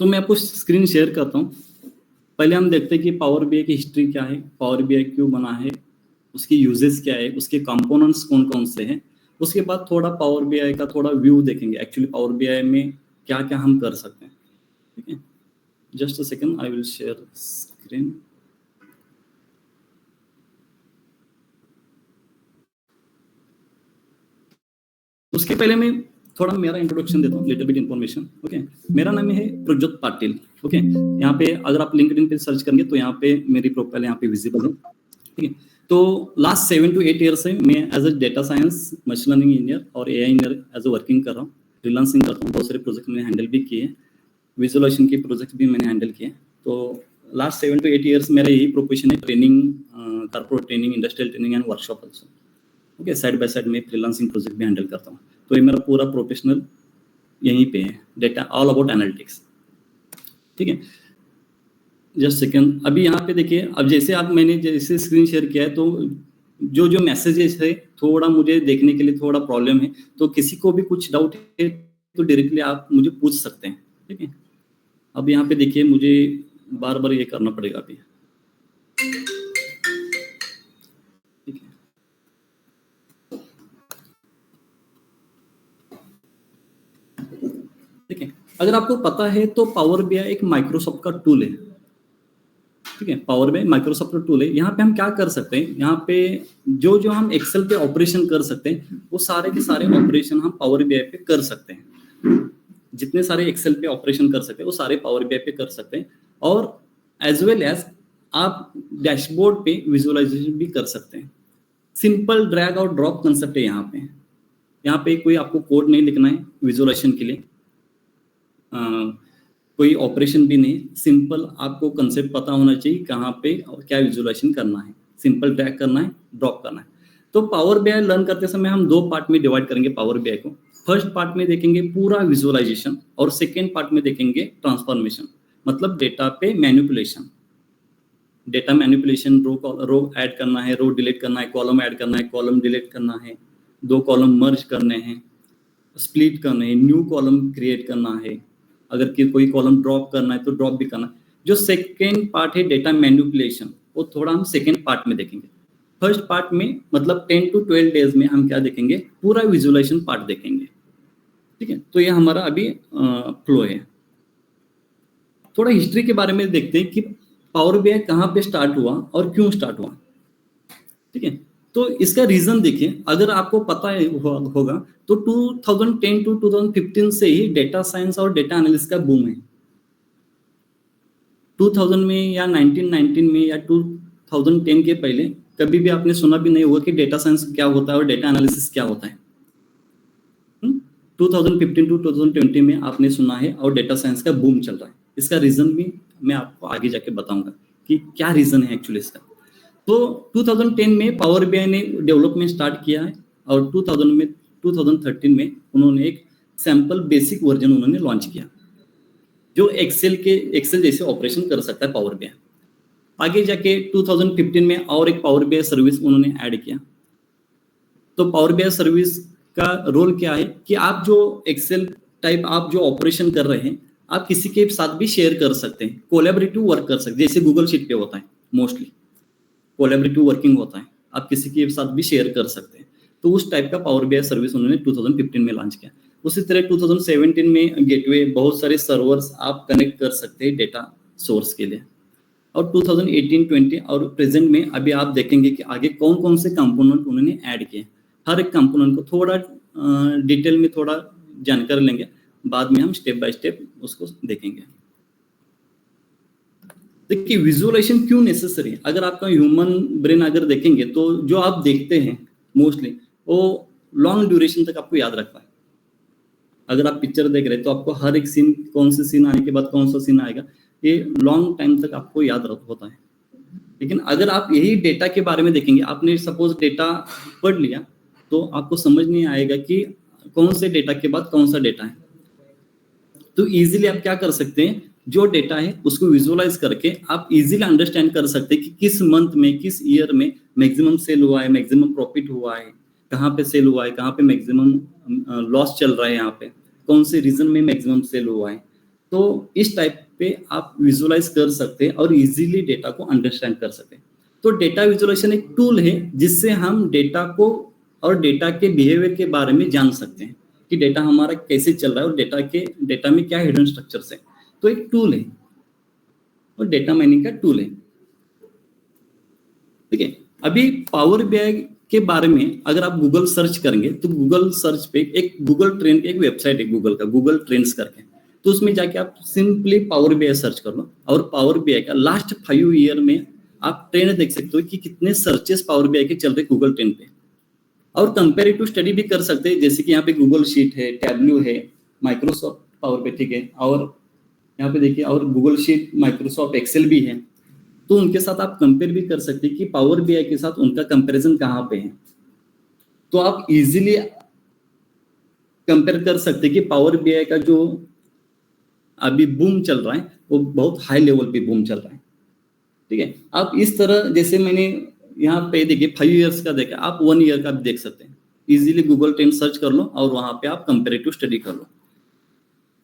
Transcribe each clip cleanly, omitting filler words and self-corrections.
तो मैं आपको स्क्रीन शेयर करता हूँ। पहले हम देखते हैं कि पावर बीआई की हिस्ट्री क्या है, पावर बीआई क्यों बना है, उसकी यूजेस क्या है, उसके कंपोनेंट्स कौन कौन से हैं। उसके बाद थोड़ा पावर बीआई का थोड़ा व्यू देखेंगे, एक्चुअली पावर बीआई में क्या क्या हम कर सकते हैं। ठीक है, just a second, I will share screen. उसके पहले मैं थोड़ा मेरा इंट्रोडक्शन देता हूँ, लिटिल बिट इन्फॉर्मेशन। ओके, मेरा नाम है प्रज्योत पाटिल। ओके, यहाँ पे अगर आप लिंक्डइन पे सर्च करेंगे तो यहाँ पे मेरी प्रोफाइल यहाँ पे विजिबल है। ठीक है, तो लास्ट 7 to 8 ईयर से मैं as a data science machine learning engineer और AI engineer as a working कर रहा हूँ, फ्रीलांसिंग करता हूँ। बहुत सारे प्रोजेक्ट मैंने हैंडल भी किए, विजुअलाइजेशन के प्रोजेक्ट भी मैंने हैंडल किए। तो लास्ट 7 to 8 ईयर्स मेरा यही प्रोफेशन है, training, corporate training, industrial training and workshop also. Okay, side by side में फ्रीलांसिंग प्रोजेक्ट भी हैंडल करता हूँ। तो ये मेरा पूरा प्रोफेशनल यहीं पे है, डेटा ऑल अबाउट एनालिटिक्स। ठीक है, जस्ट सेकंड, अभी यहाँ पे देखिए, अब जैसे आप मैंने जैसे स्क्रीन शेयर किया है, तो जो जो मैसेजेस है थोड़ा मुझे देखने के लिए थोड़ा प्रॉब्लम है, तो किसी को भी कुछ डाउट है तो डायरेक्टली आप मुझे पूछ सकते हैं। ठीक है, अब यहाँ पे देखिए मुझे बार बार ये करना पड़ेगा अभी। ठीक है, ठीक है, अगर आपको पता है तो पावर बीआई एक माइक्रोसॉफ्ट का टूल है। ठीक है, पावर बीआई माइक्रोसॉफ्ट का टूल है। यहाँ पे हम क्या कर सकते हैं, यहाँ पे जो जो हम एक्सेल पे ऑपरेशन कर सकते हैं वो सारे के सारे ऑपरेशन हम पावर बीआई पे कर सकते हैं। जितने सारे एक्सेल पे ऑपरेशन कर सकते हैं वो सारे पावर बीआई पे कर सकते हैं, और एज वेल एज आप डैशबोर्ड पे विजुअलाइजेशन भी कर सकते हैं। सिंपल ड्रैग और ड्रॉप कंसेप्ट है यहाँ पे। यहाँ पे कोई आपको कोड नहीं लिखना है विजुअलाइजेशन के लिए, कोई ऑपरेशन भी नहीं, सिंपल आपको कंसेप्ट पता होना चाहिए कहाँ पे और क्या विजुअलाइजेशन करना है, सिंपल ड्रैग करना है, ड्रॉप करना है। तो पावर बीआई लर्न करते समय हम 2 पार्ट में डिवाइड करेंगे पावर बीआई को। फर्स्ट पार्ट में देखेंगे पूरा विजुअलाइजेशन, और सेकेंड पार्ट में देखेंगे ट्रांसफॉर्मेशन, मतलब डेटा पे मैनिपुलेशन। डेटा मैनिपुलेशन, रो ऐड करना है, रो डिलीट करना है, कॉलम ऐड करना है, कॉलम डिलीट करना है, 2 कॉलम मर्ज करने हैं, स्प्लिट करना है, न्यू कॉलम क्रिएट करना है, अगर कि कोई कॉलम ड्रॉप करना है तो ड्रॉप भी करना है। जो सेकेंड पार्ट है डेटा मैनिपुलेशन, वो थोड़ा हम सेकेंड पार्ट में देखेंगे। फर्स्ट पार्ट में मतलब 10 to 12 डेज में हम क्या देखेंगे, पूरा विजुअलाइजेशन पार्ट देखेंगे। ठीक है, तो ये हमारा अभी फ्लो है। थोड़ा हिस्ट्री के बारे में देखते हैं कि पावर बीआई कहाँ पे स्टार्ट हुआ और क्यों स्टार्ट हुआ। ठीक है, तो इसका रीजन देखिए, अगर आपको पता है होगा तो 2010 to 2015 से ही डेटा साइंस और डेटा एनालिसिस का बूम है। 2000 में या 1919 में या 2010 के पहले कभी भी आपने सुना भी नहीं होगा कि डेटा साइंस क्या होता है और डेटा एनालिसिस क्या होता है। 2015 to 2020 में आपने सुना है और डेटा साइंस का बूम चल रहा है। इसका रीजन भी मैं आपको आगे जाके बताऊंगा कि क्या रीजन है एक्चुअली इसका। तो 2010 में पावर बीआई ने डेवलपमेंट स्टार्ट किया है, और 2013 में उन्होंने एक सैंपल बेसिक वर्जन उन्होंने लॉन्च किया, जो एक्सेल जैसे ऑपरेशन कर सकता है पावर बीआई। आगे जाके 2015 में और एक पावर बीआई सर्विस उन्होंने ऐड किया। तो पावर बीआई सर्विस का रोल क्या है कि आप जो एक्सेल टाइप आप जो ऑपरेशन कर रहे हैं, आप किसी के साथ भी शेयर कर सकते हैं, कोलैबोरेटिव वर्क कर सकते हैं, जैसे गूगल शीट पे होता है मोस्टली कोलैबोरेटिव वर्किंग होता है, आप किसी के साथ भी शेयर कर सकते हैं। तो उस टाइप का पावर बीआई सर्विस उन्होंने 2015 में लॉन्च किया। उसी तरह 2017 में गेटवे, बहुत सारे सर्वर्स आप कनेक्ट कर सकते हैं डेटा सोर्स के लिए। और 2018-20 और प्रेजेंट में अभी आप देखेंगे कि आगे कौन कौन से कंपोनेंट उन्होंने ऐड किए। हर एक कंपोनेंट को थोड़ा डिटेल में थोड़ा जानकारी लेंगे, बाद में हम स्टेप बाय स्टेप उसको देखेंगे। देखिए विजुअलाइजेशन क्यों नेसेसरी है। अगर आपका ह्यूमन ब्रेन अगर देखेंगे तो जो आप देखते हैं मोस्टली वो लॉन्ग ड्यूरेशन तक आपको याद रखता है। अगर आप पिक्चर देख रहे हैं तो आपको हर एक सीन, कौन से सीन आने के बाद कौन सा सीन आएगा, ये लॉन्ग टाइम तक आपको याद होता है। लेकिन अगर आप यही डेटा के बारे में देखेंगे, आपने सपोज डेटा पढ़ लिया तो आपको समझ नहीं आएगा कि कौन से डेटा के बाद कौन सा डेटा है। तो इजीली आप क्या कर सकते हैं, जो डेटा है उसको विजुअलाइज करके आप इजीली अंडरस्टैंड कर सकते हैं कि किस मंथ में, किस ईयर में मैक्सिमम सेल हुआ है, मैक्सिमम प्रॉफिट हुआ है, कहाँ पे सेल हुआ है, कहाँ पे मैक्सिमम लॉस चल रहा है, यहाँ पे कौन से रीजन में मैक्सिमम सेल हुआ है। तो इस टाइप पे आप विजुअलाइज कर सकते हैं और इजीली डेटा को अंडरस्टैंड कर सकते हैं। तो डेटा विजुअलाइजेशन एक टूल है जिससे हम डेटा को और डेटा के बिहेवियर के बारे में जान सकते हैं कि डेटा हमारा कैसे चल रहा है और डेटा में क्या हिडन स्ट्रक्चर्स है। तो एक टूल है और डेटा माइनिंग का टूल है। ठीक है, अभी पावर बीआई के बारे में अगर आप गूगल सर्च करेंगे तो गूगल सर्च पे एक गूगल ट्रेंड एक वेबसाइट है गूगल का, गूगल ट्रेंड्स करके, तो उसमें जाके आप सिंपली पावर बीआई सर्च कर लो और पावर बीआई का लास्ट 5 ईयर में आप ट्रेंड देख सकते हो कि कितने सर्चेस पावर बीआई के चल रहे गूगल ट्रेंड पे, और कंपेरेटिव स्टडी भी कर सकते हैं। जैसे कि यहाँ पे गूगल शीट है, टैब्ल्यू है, माइक्रोसॉफ्ट पावर पे, ठीक है, और यहाँ पे देखिए और गूगल शीट, माइक्रोसॉफ्ट एक्सेल भी है। तो उनके साथ आप कंपेयर भी कर सकते हैं कि पावर बीआई के साथ उनका कंपैरिजन कहाँ पे है। तो आप इजीली कंपेयर कर सकते हैं कि पावर बीआई का जो अभी बूम चल रहा है वो बहुत हाई लेवल पे बूम चल रहा है। ठीक है, आप इस तरह, जैसे मैंने यहाँ पे देखिए 5 इयर्स का देखा, आप 1 ईयर का भी देख सकते हैं। इजीली गूगल ट्रेंड सर्च कर लो और वहां पे आप कंपेरेटिव स्टडी कर लो।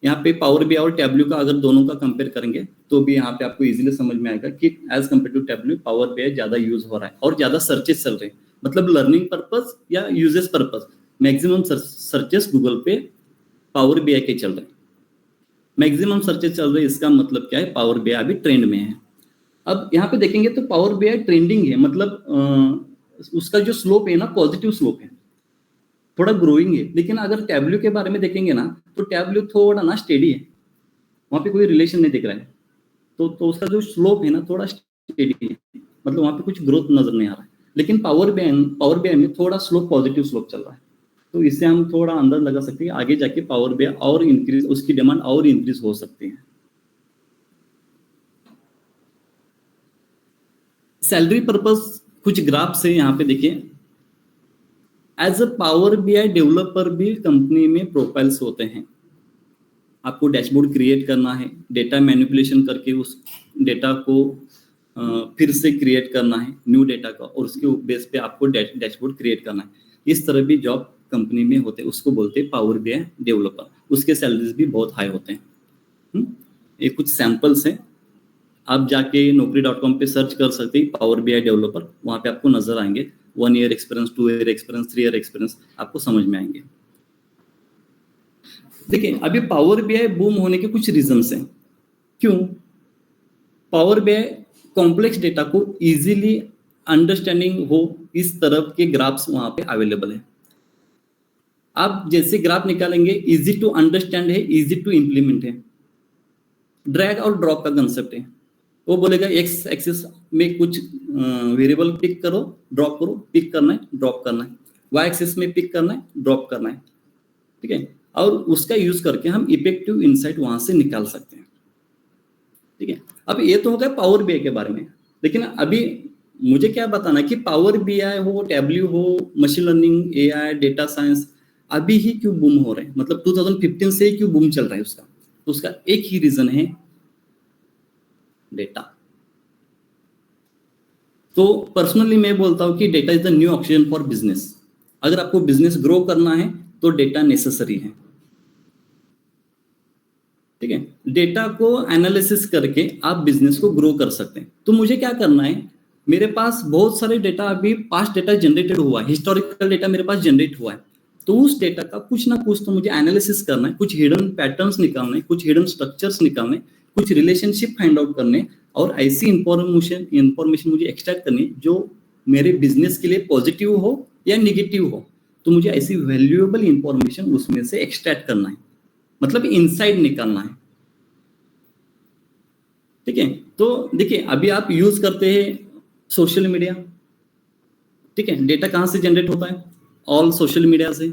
यहाँ पे पावर बीआई और टैब्ल्यू का अगर दोनों का कंपेयर करेंगे तो भी यहाँ पे आपको इजीली समझ में आएगा कि as compare to Tableau Power BI ज्यादा यूज हो रहा है और ज्यादा सर्चेस चल रहे हैं। मतलब लर्निंग पर्पज या uses purpose maximum searches Google पे पावर बीआई के चल रहे हैं। मैक्सिमम सर्चेस चल रहे हैं, इसका मतलब क्या है, पावर बीआई अभी ट्रेंड में है। अब यहाँ पे देखेंगे तो पावर बीआई ट्रेंडिंग है, मतलब उसका जो स्लोप है ना, पॉजिटिव स्लोप है, थोड़ा ग्रोइंग है। लेकिन अगर टैब्ल्यू के बारे में देखेंगे ना तो टैब्ल्यू थोड़ा ना स्टेडी है, वहां पे कोई रिलेशन नहीं दिख रहा है। तो उसका जो स्लोप है ना थोड़ा स्टेडी है, मतलब वहां पे कुछ ग्रोथ नजर नहीं आ रहा है। लेकिन पावर बीआई में थोड़ा स्लोप, पॉजिटिव स्लोप चल रहा है। तो इससे हम थोड़ा अंदाज लगा सकते हैं आगे जाके पावर बीआई और इंक्रीज, उसकी डिमांड और इंक्रीज हो सकती है। सैलरी पर्पस कुछ ग्राफ्स है यहाँ पे देखिए। As a Power BI developer भी कंपनी में प्रोफाइल्स होते हैं। आपको डैशबोर्ड क्रिएट करना है, डेटा मैनिपुलेशन करके उस डेटा को फिर से क्रिएट करना है न्यू डेटा का, और उसके बेस पे आपको डैशबोर्ड क्रिएट करना है। इस तरह भी जॉब कंपनी में होते हैं, उसको बोलते हैं पावर बीआई डेवलपर। उसके सैलरीज भी बहुत हाई होते हैं। ये कुछ सैंपल्स हैं, आप जाके naukri.com पे सर्च कर सकते हैं पावर बीआई डेवलपर, वहां पे आपको नजर आएंगे। 1 year experience, 2 year experience, 3 year experience आपको समझ में आएंगे। देखिए, अभी पावर बीआई बूम होने के कुछ रीजंस हैं। क्यों? पावर बीआई कॉम्प्लेक्स डेटा को इजीली अंडरस्टैंडिंग हो, इस तरह के ग्राफ्स वहां पे अवेलेबल है। आप जैसे ग्राफ निकालेंगे, इजी टू अंडरस्टैंड है, इजी टू इंप्लीमेंट है। ड्रैग और ड्रॉप का कंसेप्ट है। वो बोलेगा एक्स एक्सिस में कुछ वेरिएबल पिक करो, ड्रॉप करो, पिक करना है, ड्रॉप करना है। वाई एक्सिस में पिक करना है, ड्रॉप करना है। ठीक है, और उसका यूज करके हम इफेक्टिव इनसाइट वहां से निकाल सकते हैं। ठीक है, अब ये तो हो गया पावर बीआई के बारे में। लेकिन अभी मुझे क्या बताना है कि पावर बीआई हो, टैब्ल्यू हो, machine learning, AI, data science अभी ही क्यों बूम हो रहे हैं, मतलब 2015 से ही क्यों बूम चल रहा है उसका? तो उसका एक ही रीजन है, डेटा। तो पर्सनली मैं बोलता हूं कि data is the new oxygen for business. अगर आपको बिजनेस ग्रो करना है तो डेटा नेसेसरी है। ठीक है, डेटा को एनालिसिस करके आप बिजनेस को ग्रो कर सकते हैं। तो मुझे क्या करना है, मेरे पास बहुत सारे डेटा, अभी पास्ट डेटा जनरेटेड हुआ है, हिस्टोरिकल डेटा मेरे पास जनरेट हुआ है। तो उस डेटा का कुछ ना कुछ तो मुझे एनालिसिस करना है, कुछ हिडन पैटर्न्स निकालने, कुछ हिडन स्ट्रक्चर्स निकालने, कुछ रिलेशनशिप फाइंड आउट करने, और ऐसी इंफॉर्मेशन मुझे एक्सट्रैक्ट करनी जो मेरे बिजनेस के लिए पॉजिटिव हो या निगेटिव हो। तो मुझे ऐसी वैल्यूएबल इंफॉर्मेशन उसमें से एक्सट्रैक्ट करना है, मतलब इनसाइड निकालना है। ठीक है, तो देखिए अभी आप यूज करते हैं सोशल मीडिया। ठीक है, डेटा कहां से जनरेट होता है? ऑल सोशल मीडिया से।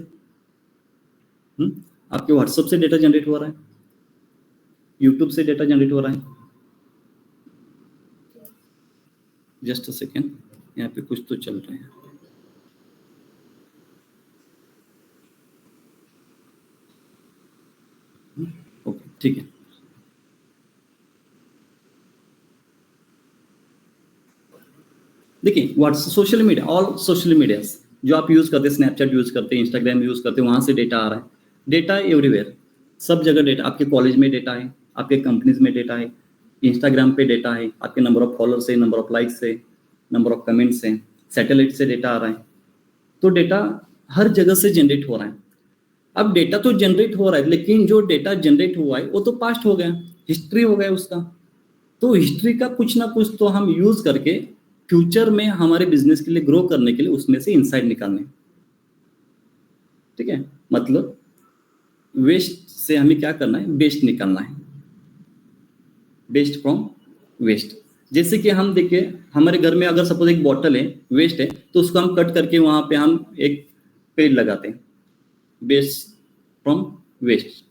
आपके व्हाट्सएप से डेटा जनरेट हो रहा है, यूट्यूब से डेटा जनरेट हो रहा है। जस्ट अ सेकेंड, यहाँ पे कुछ तो चल रहे हैं। ओके, ठीक है। देखिए WhatsApp, social media, all social media जो आप यूज करते हैं, स्नैपचैट यूज करते हैं, इंस्टाग्राम यूज करते हैं, वहां से डेटा आ रहा है। डेटा एवरीवेयर, सब जगह डेटा। आपके कॉलेज में डेटा है, आपके कंपनीज में डेटा है, इंस्टाग्राम पे डेटा है, आपके नंबर ऑफ फॉलोअर्स है, नंबर ऑफ लाइक्स है, नंबर ऑफ कमेंट्स है, सैटेलाइट से डेटा आ रहा है। तो डेटा हर जगह से जनरेट हो रहा है। अब डेटा तो जनरेट हो रहा है, लेकिन जो डेटा जनरेट हुआ है वो तो पास्ट हो गया, हिस्ट्री हो गया उसका। तो हिस्ट्री का कुछ ना कुछ तो हम यूज करके फ्यूचर में हमारे बिजनेस के लिए ग्रो करने के लिए उसमें से इनसाइट निकालने। ठीक है, मतलब वेस्ट से हमें क्या करना है, बेस्ट निकालना है, बेस्ट फ्रॉम वेस्ट। जैसे कि हम देखिए हमारे घर में अगर सपोज एक बॉटल है, वेस्ट है, तो उसको हम कट करके वहां पे हम एक पेड़ लगाते हैं, बेस्ट फ्रॉम वेस्ट।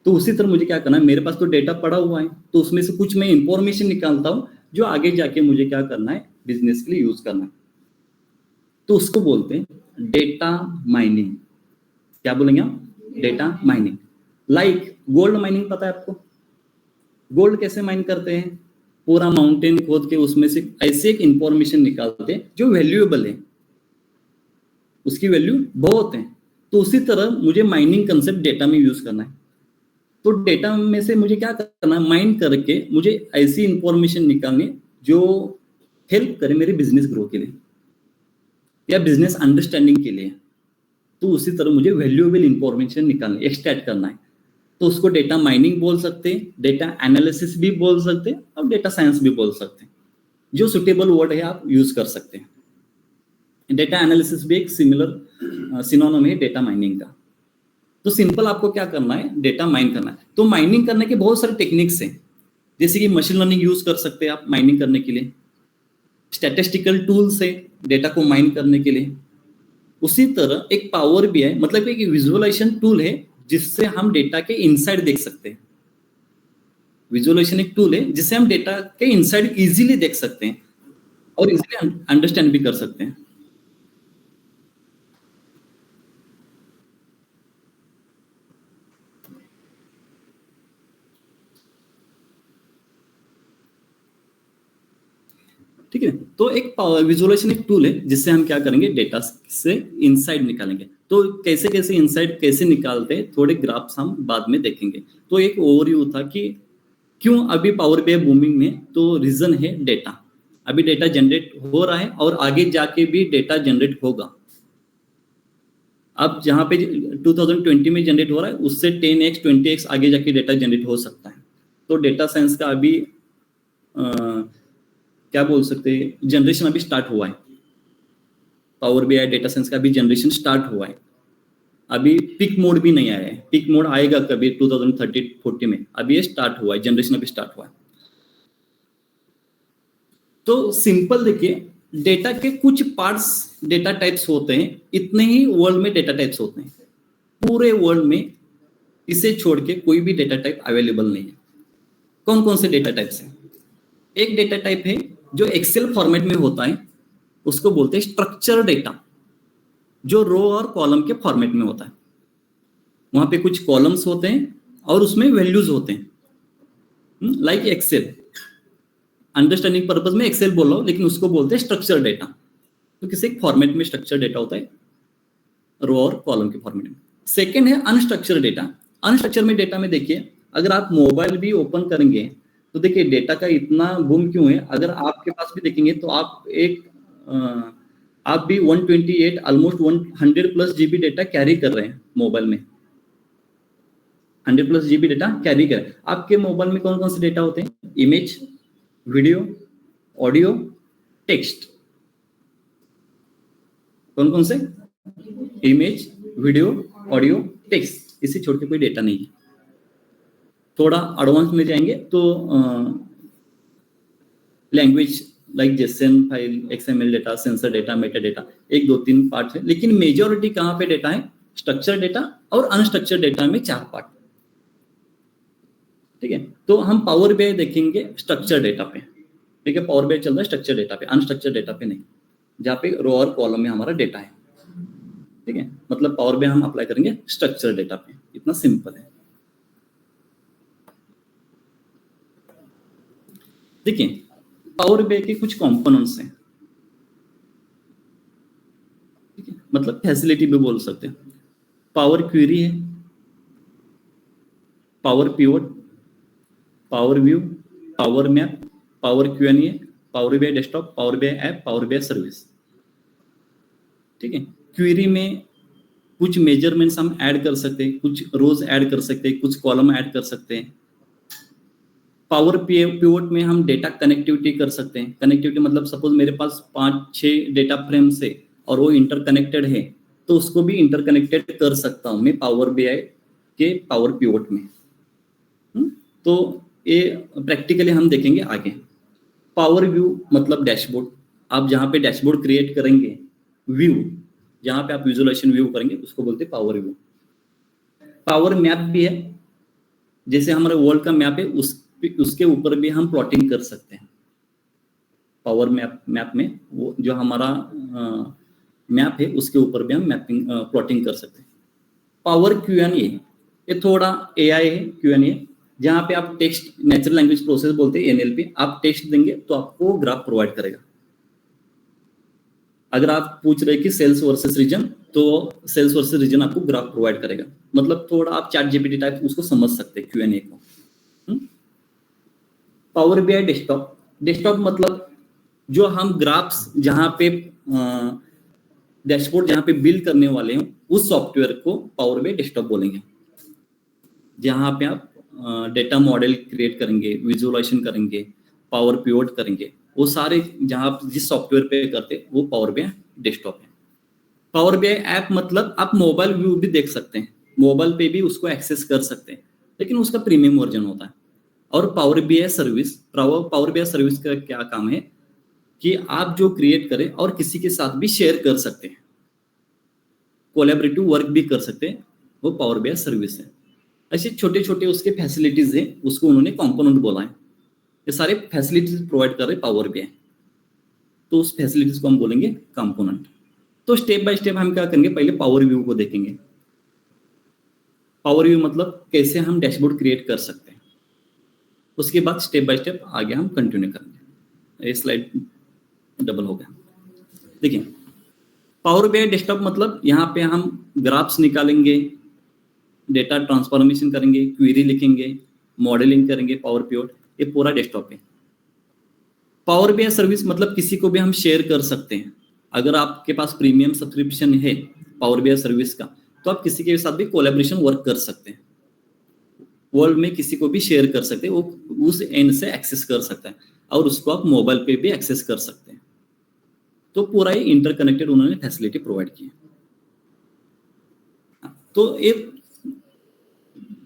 तो उसी तरह मुझे क्या करना है, मेरे पास तो डेटा पड़ा हुआ है, तो उसमें से कुछ मैं इंफॉर्मेशन निकालता हूं जो आगे जाके मुझे क्या करना है, बिजनेस के लिए यूज करना है। तो उसको बोलते हैं डेटा माइनिंग। क्या बोलेंगे आप? Data mining. Like gold mining, पता है आपको गोल्ड कैसे माइन करते हैं? पूरा माउंटेन खोद के उसमें से ऐसे एक इंफॉर्मेशन निकालते हैं जो वैल्यूएबल है, उसकी वैल्यू बहुत है। तो उसी तरह मुझे माइनिंग कंसेप्ट डेटा में यूज करना है। तो डेटा में से मुझे क्या करना है, माइन करके मुझे ऐसी इंफॉर्मेशन निकालनी जो हेल्प करे मेरे बिजनेस ग्रो के लिए या बिजनेस अंडरस्टैंडिंग के लिए। तो उसी तरह मुझे वैल्यूएबल इंफॉर्मेशन निकालनी, एक्सट्रैक्ट करना है। तो उसको डेटा माइनिंग बोल सकते हैं, डेटा एनालिसिस भी बोल सकते हैं, और डेटा साइंस भी बोल सकते हैं। जो सुटेबल वर्ड है आप यूज कर सकते हैं। डेटा एनालिसिस भी एक सिमिलर सिनोनिम है डेटा माइनिंग का। तो सिंपल आपको क्या करना है, डेटा माइन करना है। तो माइनिंग करने के बहुत सारे टेक्निक्स हैं, जैसे कि मशीन लर्निंग यूज कर सकते हैं आप माइनिंग करने के लिए, स्टैटिस्टिकल टूल्स है डेटा को माइन करने के लिए। उसी तरह एक पावर बीआई मतलब एक विजुअलाइजेशन टूल है जिससे हम डेटा के इनसाइड देख सकते हैं। विजुअलाइजेशन एक टूल है जिससे हम डेटा के इनसाइड इजीली देख सकते हैं और इजीली अंडरस्टैंड भी कर सकते हैं। ठीक है, तो एक विजुअलाइजेशन एक टूल है जिससे हम क्या करेंगे, डेटा से इनसाइड निकालेंगे। तो कैसे कैसे इनसाइड कैसे निकालते हैं, थोड़े ग्राफ्स हम बाद में देखेंगे। तो एक ओवरव्यू था कि क्यों अभी पावर बीआई बूमिंग में, तो रीजन है डेटा। अभी डेटा जनरेट हो रहा है और आगे जाके भी डेटा जनरेट होगा। अब जहां पे 2020 में जनरेट हो रहा है उससे 10x 20x आगे जाके डेटा जनरेट हो सकता है। तो डेटा साइंस का अभी क्या बोल सकते हैं, जनरेशन अभी स्टार्ट हुआ है। पावर बीआई डेटा साइंस का अभी जनरेशन स्टार्ट हुआ है। अभी पिक मोड भी नहीं आया है, पिक मोड आएगा कभी 2030-40 में। अभी ये स्टार्ट हुआ है, जनरेशन अभी स्टार्ट हुआ है। तो सिंपल देखिए, डेटा के कुछ पार्ट्स डेटा टाइप्स होते हैं, इतने ही वर्ल्ड में डेटा टाइप्स होते हैं। पूरे वर्ल्ड में इसे छोड़ के कोई भी डेटा टाइप अवेलेबल नहीं है। कौन कौन से डेटा टाइप्स हैं? एक डेटा टाइप है जो एक्सेल फॉर्मेट में होता है, उसको बोलते हैं स्ट्रक्चर डेटा, जो रो और कॉलम के फॉर्मेट में होता है। वहां पे कुछ कॉलम्स होते हैं और उसमें वैल्यूज होते हैं, लाइक एक्सेल। अंडरस्टैंडिंग पर्पज में एक्सेल बोल रहा हूं, लेकिन उसको बोलते हैं स्ट्रक्चर डेटा। तो किसी एक फॉर्मेट में स्ट्रक्चर डेटा होता है, रो और कॉलम के फॉर्मेट में। सेकेंड है अनस्ट्रक्चर डेटा। अनस्ट्रक्चर में डेटा में देखिए, अगर आप मोबाइल भी ओपन करेंगे तो देखिए डेटा का इतना बूम क्यों है। अगर आपके पास भी देखेंगे तो आप भी 128 ऑलमोस्ट 100+ जीबी डेटा कैरी कर रहे हैं मोबाइल में। 100+ जीबी डेटा कैरी करें। आपके मोबाइल में कौन कौन से डेटा होते हैं? Image, video, audio, text. कौन कौन से? Image, video, audio, text. इसे छोड़ के कोई डेटा नहीं है। थोड़ा एडवांस में जाएंगे तो language like JSON file, XML data, sensor data, Meta data, 1 2 3 part है। लेकिन मेजोरिटी कहाँ पे डेटा है? स्ट्रक्चर डेटा और अनस्ट्रक्चर डेटा में 4 पार्ट। ठीक है, तो हम पावर बीआई देखेंगे स्ट्रक्चर डेटा पे। ठीक है, पावर बीआई चल रहा है स्ट्रक्चर डेटा पे, अनस्ट्रक्चर डेटा पे नहीं, जहाँ पे रो और कॉलम में हमारा डेटा है। ठीक है, मतलब पावर बीआई हम अप्लाई करेंगे स्ट्रक्चर डेटा पे। इतना सिंपल है। देखिए, पावर बीआई के कुछ कंपोनेंट्स हैं। ठीक है, मतलब फैसिलिटी भी बोल सकते हैं। पावर क्वेरी है, power pivot, power view, power map, power Q&A, power BI desktop, power BI app, power BI service. ठीक है, क्वेरी में कुछ मेजरमेंट्स हम ऐड कर सकते हैं, कुछ रोज ऐड कर सकते हैं, कुछ कॉलम ऐड कर सकते हैं। पावर पिवोट में हम डेटा कनेक्टिविटी कर सकते हैं। कनेक्टिविटी मतलब सपोज मेरे पास 5-6 डेटा फ्रेम्स है और वो इंटरकनेक्टेड है, तो उसको भी इंटरकनेक्टेड कर सकता हूं मैं पावर बीआई के पावर पिवोट में। तो ये प्रैक्टिकली हम देखेंगे आगे। पावर व्यू मतलब डैशबोर्ड, आप जहां पे डैशबोर्ड क्रिएट करेंगे, व्यू जहां पे आप विजुअलाइजेशन व्यू करेंगे उसको बोलते हैं पावर व्यू। पावर मैप भी है, जैसे हमारे वर्ल्ड का मैप है उसके ऊपर भी हम प्लॉटिंग कर सकते हैं। पावर मैप में वो जो हमारा मैप है उसके ऊपर भी हम मैपिंग प्लॉटिंग कर सकते हैं। पावर क्यूएनए, ये थोड़ा एआई है क्यूएनए, जहां पे आप टेक्स्ट नेचुरल लैंग्वेज प्रोसेस बोलते हैं एनएलपी, आप टेक्स्ट देंगे तो आपको ग्राफ प्रोवाइड करेगा। अगर आप पूछ रहे कि सेल्स वर्सेस रीजन, तो सेल्स वर्सेस रीजन आपको ग्राफ प्रोवाइड करेगा। मतलब थोड़ा आप चैट जीपीटी टाइप उसको समझ सकते हैं क्यूएनए को। पावर बीआई डेस्कटॉप, डेस्कटॉप मतलब जो हम ग्राफ्स जहां पे डैशबोर्ड जहां पे बिल्ड करने वाले हैं उस सॉफ्टवेयर को पावर बीआई डेस्कटॉप बोलेंगे। जहां पे आप डेटा मॉडल क्रिएट करेंगे, विजुअलाइजेशन करेंगे, पावर पिवोट करेंगे, वो सारे जहां आप जिस सॉफ्टवेयर पे करते वो पावर बीआई डेस्कटॉप है। पावर बीआई ऐप मतलब आप मोबाइल व्यू भी देख सकते हैं, मोबाइल पे भी उसको एक्सेस कर सकते हैं, लेकिन उसका प्रीमियम वर्जन होता है। और power BI service, power BI service का क्या काम है कि आप जो क्रिएट करें और किसी के साथ भी शेयर कर सकते हैं, कोलैबोरेटिव वर्क भी कर सकते हैं, वो पावर बीआई सर्विस है। ऐसे छोटे छोटे उसके फैसिलिटीज है, उसको उन्होंने कंपोनेंट बोला है। ये सारे फैसिलिटीज प्रोवाइड कर रहे पावर बीआई, तो उस फैसिलिटीज को हम बोलेंगे कंपोनेंट। तो स्टेप बाय स्टेप हम क्या करेंगे, पहले पावर व्यू को देखेंगे। पावर व्यू मतलब कैसे हम डैशबोर्ड क्रिएट कर सकते हैं, उसके बाद स्टेप बाय स्टेप आगे हम कंटिन्यू करेंगे। ये स्लाइड डबल हो गया। देखिए, पावर बीआई डेस्कटॉप मतलब यहाँ पे हम ग्राफ्स निकालेंगे, डेटा ट्रांसफॉर्मेशन करेंगे, क्वेरी लिखेंगे, मॉडलिंग करेंगे, पावर पिवोट, ये पूरा डेस्कटॉप है। पावर बीआई सर्विस मतलब किसी को भी हम शेयर कर सकते हैं। अगर आपके पास प्रीमियम सब्सक्रिप्शन है पावर बीआई सर्विस का, तो आप किसी के साथ भी कोलैबोरेशन वर्क कर सकते हैं, वर्ल्ड में किसी को भी शेयर कर सकते हैं, वो उस एंड से एक्सेस कर सकता है और उसको आप मोबाइल पे भी एक्सेस कर सकते हैं। तो पूरा ही इंटरकनेक्टेड उन्होंने फैसिलिटी प्रोवाइड की। तो एक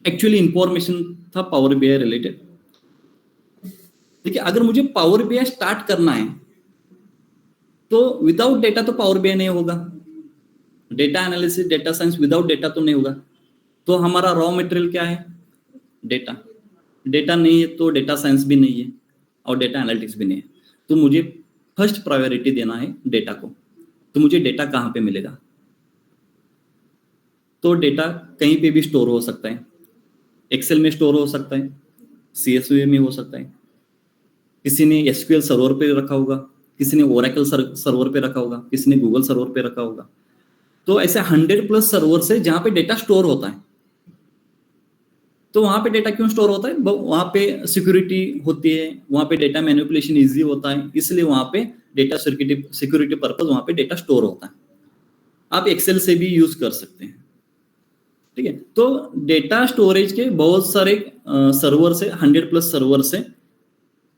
एक्चुअली इंफॉर्मेशन था पावर बीआई रिलेटेड। देखिए, अगर मुझे पावर बीआई स्टार्ट करना है तो विदाउट डेटा तो पावर बीआई नहीं होगा। Data analysis, data science, without data तो नहीं होगा। तो हमारा रॉ मटेरियल क्या है, डेटा। डेटा नहीं है तो डेटा साइंस भी नहीं है और डेटा एनालिटिक्स भी नहीं है। तो मुझे फर्स्ट प्रायोरिटी देना है डेटा को। तो मुझे डेटा कहाँ पे मिलेगा, तो डेटा कहीं पे भी स्टोर हो सकता है। एक्सेल में स्टोर हो सकता है, सीएसवी में हो सकता है, किसी ने एसक्यूएल सर्वर पे रखा होगा, किसी ने ओरेकल सर्वर पे रखा होगा, किसी ने गूगल सर्वर पे रखा होगा। तो ऐसे 100+ सर्वर से जहां पे डेटा स्टोर होता है। तो वहां पे डेटा क्यों स्टोर होता है, वहां पे सिक्योरिटी होती है, वहां पे डेटा मैनिपुलेशन इजी होता है, इसलिए वहां पे डेटा सिक्योरिटी पर्पज वहां पे डेटा स्टोर होता है। आप एक्सेल से भी यूज कर सकते हैं। ठीक है, तो डेटा स्टोरेज के बहुत सारे सर्वर से, 100+ सर्वर से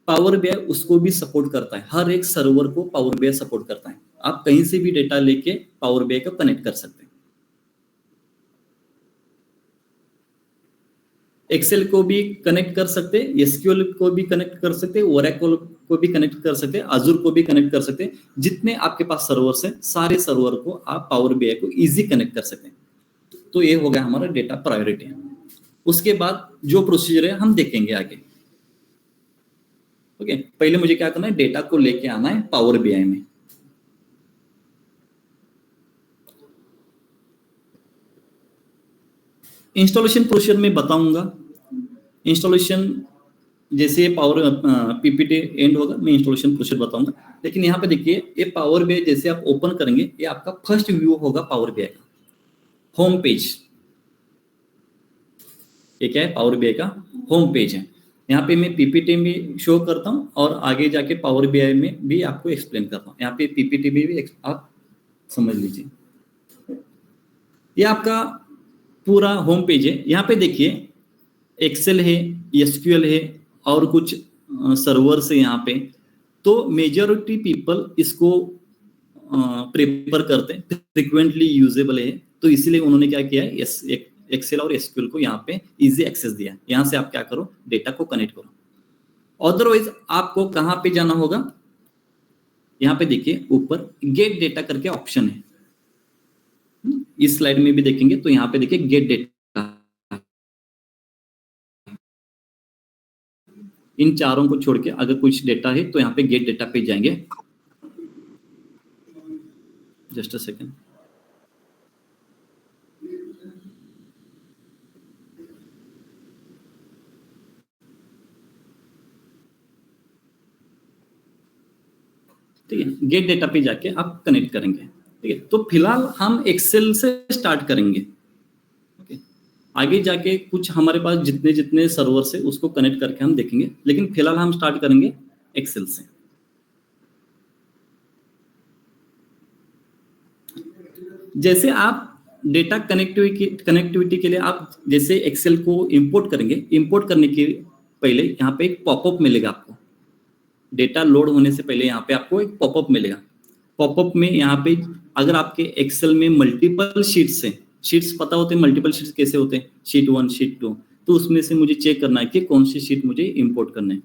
पावर बीआई उसको भी सपोर्ट करता है। हर एक सर्वर को पावर बीआई सपोर्ट करता है। आप कहीं से भी डेटा लेके पावर बीआई को कनेक्ट कर सकते हैं। एक्सेल को भी कनेक्ट कर सकते हैं, एसक्यूएल को भी कनेक्ट कर सकते हैं, ओरेकल को भी कनेक्ट कर सकते हैं, अजूर को भी कनेक्ट कर सकते हैं। जितने आपके पास सर्वर्स हैं, सारे सर्वर को आप पावर बीआई को इजी कनेक्ट कर सकते हैं। तो ये हो गया हमारा डेटा प्रायोरिटी। उसके बाद जो प्रोसीजर है हम देखेंगे आगे। ओके, पहले मुझे क्या करना है, डेटा को लेके आना है पावर बीआई में। इंस्टॉलेशन प्रोसीजर में बताऊंगा। इंस्टॉलेशन जैसे पावर पीपीटी एंड होगा, मैं इंस्टॉलेशन प्रोसीजर बताऊंगा। लेकिन यहाँ पे देखिए, ये पावर बीआई जैसे आप ओपन करेंगे, ये आपका फर्स्ट व्यू होगा पावर बीआई का, होम पेज। ये क्या है, पावर बीआई का होम पेज है। यहाँ पे मैं पीपीटी में शो करता हूँ और आगे जाके पावर बीआई में भी आपको एक्सप्लेन करता हूँ। यहाँ पे पीपीटी में भी आप समझ लीजिए। ये आपका पूरा होम पेज है। यहाँ पे देखिए एक्सेल है, एसक्यूएल है और कुछ सर्वर्स है यहाँ पे। तो मेजॉरिटी पीपल इसको प्रेफर करते हैं, फ्रिक्वेंटली यूजेबल है, तो इसलिए उन्होंने क्या किया है, एक्सेल और एसक्यूएल को यहाँ पे इजी एक्सेस दिया। यहाँ से आप क्या करो, डेटा को कनेक्ट करो। अदरवाइज आपको कहाँ पे जाना होगा, यहाँ पे देखिए ऊपर गेट डेटा करके ऑप्शन है। इस स्लाइड में भी देखेंगे तो यहाँ पे देखिए गेट डेटा, इन चारों को छोड़ के अगर कुछ डेटा है तो यहाँ पे गेट डेटा पे जाएंगे। Just a second. ठीक है, गेट डेटा पे जाके आप कनेक्ट करेंगे। ठीक है, तो फिलहाल हम एक्सेल से स्टार्ट करेंगे। ओके, आगे जाके कुछ हमारे पास जितने जितने सर्वर्स है उसको कनेक्ट करके हम देखेंगे, लेकिन फिलहाल हम स्टार्ट करेंगे एक्सेल से। जैसे आप डेटा कनेक्टिविटी के लिए आप जैसे एक्सेल को इंपोर्ट करेंगे, इंपोर्ट करने के पहले यहाँ पे एक पॉपअप मिलेगा आपको। डेटा लोड होने से पहले यहाँ पे आपको एक पॉपअप मिलेगा। पॉपअप में यहाँ पे अगर आपके एक्सेल में मल्टीपल शीट्स हैं, शीट्स पता होते हैं मल्टीपल शीट्स कैसे होते हैं, शीट 1 शीट 2, तो उसमें से मुझे चेक करना है कि कौन सी शीट मुझे इंपोर्ट करना है।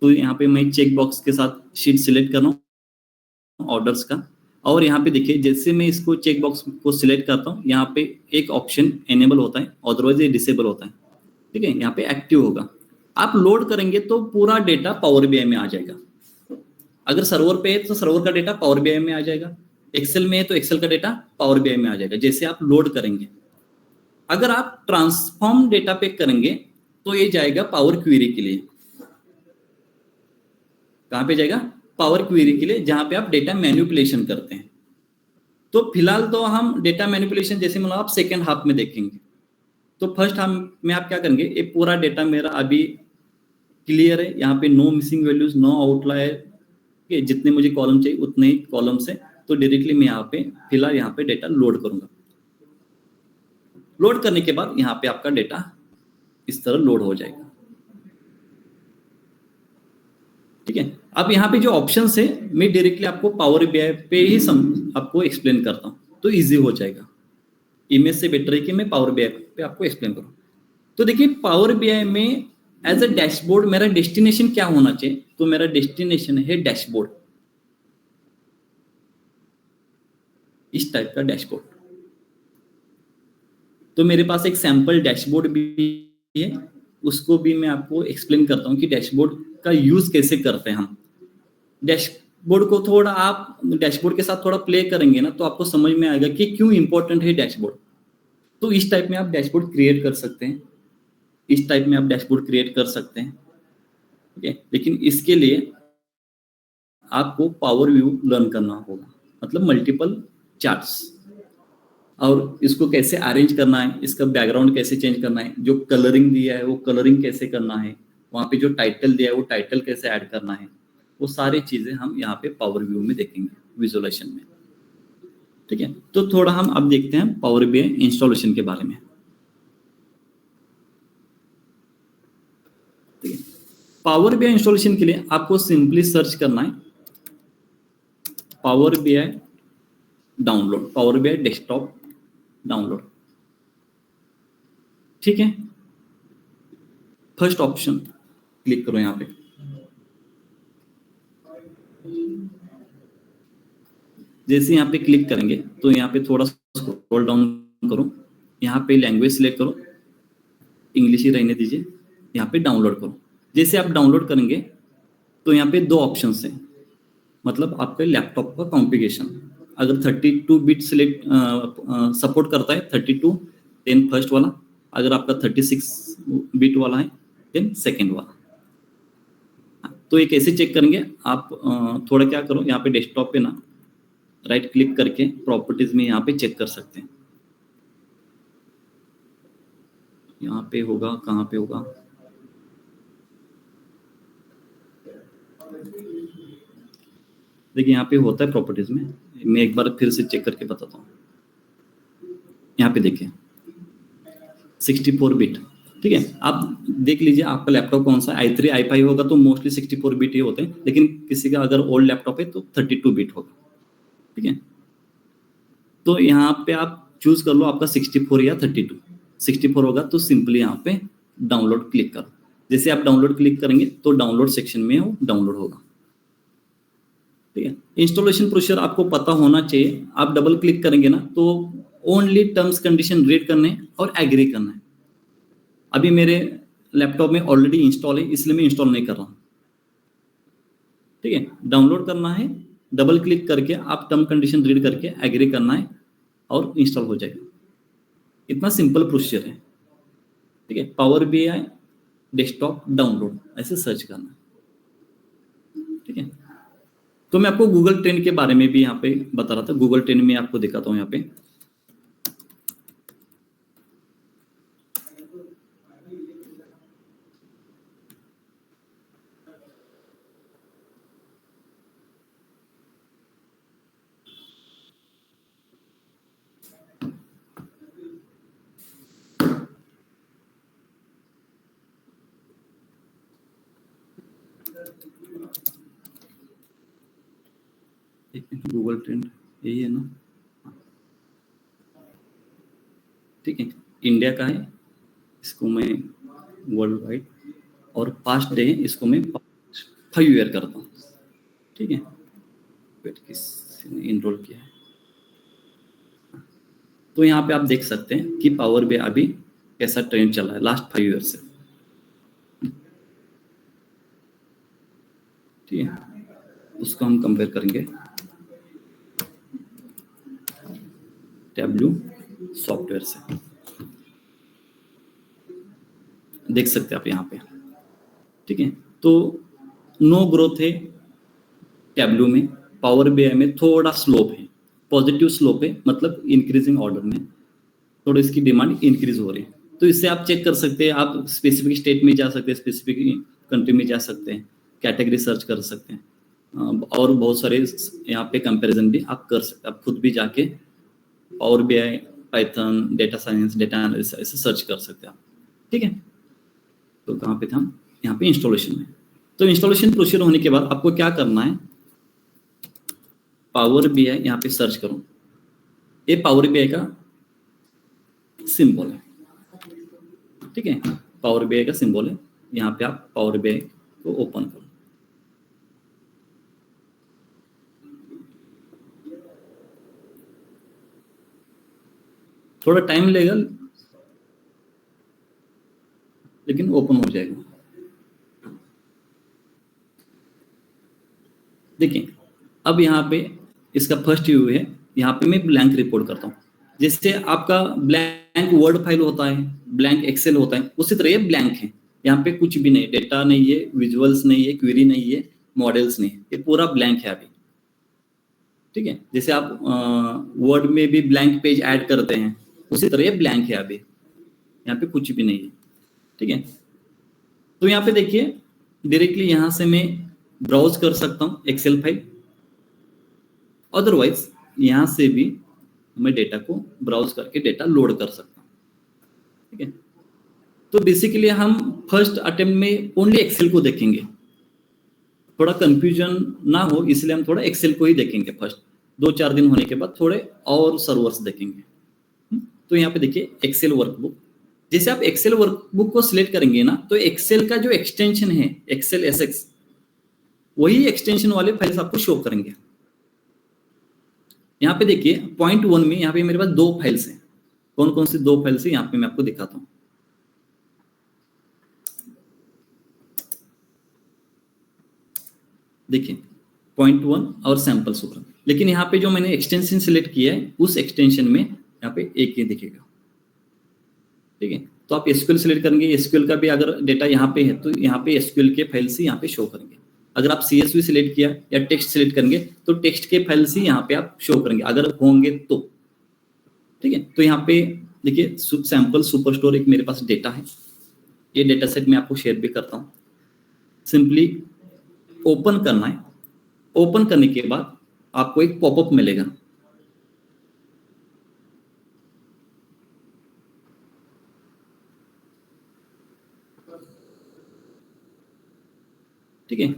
तो यहाँ पे मैं चेक बॉक्स के साथ शीट सिलेक्ट कर रहा हूँ ऑर्डर्स का, और यहाँ पे देखिए जैसे मैं इसको चेक बॉक्स को सिलेक्ट करता हूँ, यहाँ पे एक ऑप्शन एनेबल होता है, अदरवाइज ये डिसेबल होता है। ठीक है, यहाँ पे एक्टिव होगा। आप लोड करेंगे तो पूरा डेटा पावर बीआई में आ जाएगा। अगर सर्वर पे है तो सर्वर का डेटा पावर बीआई में आ जाएगा, एक्सेल में है तो एक्सेल का डेटा पावर बीआई में आ जाएगा जैसे आप लोड करेंगे। अगर आप ट्रांसफॉर्म डेटा पे करेंगे तो ये जाएगा पावर क्वेरी के लिए। कहां पे जाएगा, पावर क्वेरी के लिए, जहां पे आप डेटा मैनिपुलेशन करते हैं। तो फिलहाल तो हम डेटा मैनिपुलेशन जैसे मतलब आप सेकेंड हाफ में देखेंगे। तो फर्स्ट हाफ में आप क्या करेंगे, ये पूरा डेटा मेरा अभी क्लियर है, यहाँ पे no missing values, no outlier, जितने मुझे कॉलम चाहिए उतने ही कॉलम्स है। तो डायरेक्टली मैं यहाँ पे फिलहाल यहाँ पे डेटा लोड करूंगा। लोड करने के बाद यहाँ पे आपका डेटा इस तरह लोड हो जाएगा। ठीक है, अब यहाँ पे जो ऑप्शंस है मैं डायरेक्टली आपको पावर बीआई पे ही आपको एक्सप्लेन करता हूँ, तो इजी हो जाएगा। इमेज से बेटर है कि मैं पावर बीआई पे आपको एक्सप्लेन करूँ। तो देखिए पावर बीआई में एज अ डैशबोर्ड मेरा डेस्टिनेशन क्या होना चाहिए, तो मेरा डेस्टिनेशन है डैशबोर्ड, इस टाइप का डैशबोर्ड। तो मेरे पास एक सैंपल डैशबोर्ड भी है, उसको भी मैं आपको एक्सप्लेन करता हूँ कि डैशबोर्ड का यूज कैसे करते हैं हम। डैशबोर्ड को थोड़ा आप डैशबोर्ड के साथ थोड़ा प्ले करेंगे ना तो आपको समझ में आएगा कि क्यों इंपॉर्टेंट है डैशबोर्ड। तो इस टाइप में आप डैशबोर्ड क्रिएट कर सकते हैं, इस टाइप में आप डैशबोर्ड क्रिएट कर सकते हैं। ठीक है, लेकिन इसके लिए आपको पावर व्यू लर्न करना होगा, मतलब मल्टीपल चार्ट्स, और इसको कैसे अरेंज करना है, इसका बैकग्राउंड कैसे चेंज करना है, जो कलरिंग दिया है वो कलरिंग कैसे करना है, वहाँ पे जो टाइटल दिया है वो टाइटल कैसे ऐड करना है, वो सारी चीजें हम यहाँ पे पावर व्यू में देखेंगे, विजुअलाइजेशन में। ठीक है, तो थोड़ा हम अब देखते हैं पावर बीआई इंस्टॉलेशन के बारे में। ठीक है, पावर बीआई इंस्टॉलेशन के लिए आपको सिंपली सर्च करना है power BI download, power BI desktop download. ठीक है, फर्स्ट ऑप्शन क्लिक करो यहाँ पे। जैसे यहाँ पे क्लिक करेंगे तो यहाँ पे थोड़ा स्क्रॉल डाउन करो, यहाँ पे लैंग्वेज सिलेक्ट करो, इंग्लिश ही रहने दीजिए, यहाँ पे डाउनलोड करो। जैसे आप डाउनलोड करेंगे तो यहाँ पे दो ऑप्शन हैं, मतलब आपके लैपटॉप का कॉन्फ़िगरेशन, अगर 32 बिट सिलेक्ट सपोर्ट करता है 32 देन फर्स्ट वाला, अगर आपका 36 बिट वाला है देन सेकेंड वाला। तो ये कैसे चेक करेंगे आप, थोड़ा क्या करो, यहाँ पे डेस्कटॉप पे ना राइट क्लिक करके प्रॉपर्टीज में यहाँ पे चेक कर सकते हैं। यहाँ पे होगा, कहाँ पे होगा, देखिए यहाँ पे होता है प्रॉपर्टीज में, मैं एक बार फिर से चेक करके बताता हूँ। यहाँ पे देखिए 64 बिट, ठीक है। आप देख लीजिए आपका लैपटॉप कौन सा, i3 i5 होगा तो मोस्टली 64 बिट ही होते हैं, लेकिन किसी का अगर ओल्ड लैपटॉप है तो 32 बिट होगा, ठीक है। तो यहाँ पे आप चूज कर लो आपका 64 या 32। 64 होगा तो सिंपली यहाँ पे डाउनलोड क्लिक करो। जैसे आप डाउनलोड क्लिक करेंगे तो डाउनलोड सेक्शन में वो डाउनलोड होगा, ठीक है। इंस्टॉलेशन प्रोसीजर आपको पता होना चाहिए। आप डबल क्लिक करेंगे ना तो ओनली टर्म्स कंडीशन रीड करने और एग्री करना है। अभी मेरे लैपटॉप में ऑलरेडी इंस्टॉल है इसलिए मैं इंस्टॉल नहीं कर रहा हूँ, ठीक है। डाउनलोड करना है, डबल क्लिक करके आप टर्म कंडीशन रीड करके एग्री करना है और इंस्टॉल हो जाएगा। इतना सिंपल प्रोसीजर है, ठीक है। पावर BI डेस्कटॉप डाउनलोड ऐसे सर्च करना, ठीक है। तो मैं आपको गूगल ट्रेंड के बारे में भी यहाँ पे बता रहा था। गूगल ट्रेंड में आपको दिखाता हूँ यहाँ पे। गूगल ट्रेंड यही है ना, ठीक है। इंडिया का है, इसको मैं वर्ल्ड वाइड, और पास्ट डे है इसको मैं 5 ईयर करता हूँ, ठीक है। वेट किसने इनरोल किया है, तो यहाँ पे आप देख सकते हैं कि पावर BI अभी कैसा ट्रेंड चल रहा है लास्ट 5 ईयर से, ठीक है। उसको हम कंपेयर करेंगे टैब्ल्यू सॉफ्टवेयर से, देख सकते हैं आप यहाँ पे, ठीक है। तो नो ग्रोथ है टैब्ल्यू में। पावर BI में थोड़ा स्लोप है, पॉजिटिव स्लोप है, मतलब इंक्रीजिंग ऑर्डर में थोड़ी इसकी डिमांड इंक्रीज हो रही है। तो इससे आप चेक कर सकते हैं, आप स्पेसिफिक स्टेट में जा सकते हैं, स्पेसिफिक कंट्री में जा सकते हैं, कैटेगरी सर्च कर सकते हैं, और बहुत सारे यहाँ पे कंपैरिजन भी आप कर सकते हैं। आप खुद भी जाके power BI, Python, data science, data analysis ऐसे सर्च कर सकते हैं आप, ठीक है। तो कहाँ पे था हम, यहाँ पे इंस्टॉलेशन में। तो इंस्टॉलेशन प्रोसीजर होने के बाद आपको क्या करना है, पावर BI यहाँ पे सर्च करो। ये पावर BI का सिंबल है, ठीक है। पावर BI का सिंबल है, यहाँ पे आप पावर BI को ओपन करो। थोड़ा टाइम लगेगा लेकिन ओपन हो जाएगा। देखिए अब यहाँ पे इसका फर्स्ट व्यू है, यहाँ पे मैं ब्लैंक रिपोर्ट करता हूँ। जैसे आपका ब्लैंक वर्ड फाइल होता है, ब्लैंक एक्सेल होता है, उसी तरह ये ब्लैंक है। यहाँ पे कुछ भी नहीं, डेटा नहीं है, विजुअल्स नहीं है, क्वेरी नहीं है, मॉडल्स नहीं है, ये पूरा ब्लैंक है अभी, ठीक है। जैसे आप वर्ड में भी ब्लैंक पेज ऐड करते हैं, उसी तरह ये ब्लैंक है अभी, यहाँ पे कुछ भी नहीं है, ठीक है। तो यहाँ पे देखिए डायरेक्टली यहाँ से मैं ब्राउज कर सकता हूँ एक्सेल फाइल, अदरवाइज यहाँ से भी मैं डेटा को ब्राउज करके डेटा लोड कर सकता हूँ, ठीक है। तो बेसिकली हम फर्स्ट अटेम्प्ट में ओनली एक्सेल को देखेंगे, थोड़ा कंफ्यूजन ना हो इसलिए हम थोड़ा एक्सेल को ही देखेंगे फर्स्ट। 2-4 दिन होने के बाद थोड़े और सर्वर्स देखेंगे। तो यहाँ पे देखिए एक्सेल वर्कबुक। जैसे आप एक्सेल वर्कबुक को सिलेक्ट करेंगे ना, तो एक्सेल का जो एक्सटेंशन है एक्सेल SX, वही एक्सटेंशन वाले फाइल्स आपको शो करेंगे। यहाँ पे देखिए पॉइंट 1 में यहाँ पे मेरे पास 2 फाइल्स हैं। कौन कौन सी 2 फाइल्स है यहाँ पे मैं आपको दिखाता हूँ। देखिए पॉइंट 1 और सैंपल सूत्र, लेकिन यहाँ पे जो मैंने एक्सटेंशन सिलेक्ट किया है उस एक्सटेंशन में यहाँ पे एक ही दिखेगा, ठीक है। तो आप SQL सिलेक्ट करेंगे, SQL का भी अगर डेटा यहाँ पे है तो यहाँ पे SQL के फाइल्स ही यहाँ पे शो करेंगे। अगर आप CSV सिलेक्ट किया या टेक्स्ट सिलेक्ट करेंगे तो टेक्स्ट के फाइल्स ही यहाँ पे आप शो करेंगे अगर होंगे तो, ठीक है। तो यहाँ पे देखिए सैंपल सुपरस्टोर एक मेरे पास डेटा है, ये डेटा सेट मैं आपको शेयर भी करता हूँ। सिंपली ओपन करना है। ओपन करने के बाद आपको एक पॉपअप मिलेगा। ठीक है,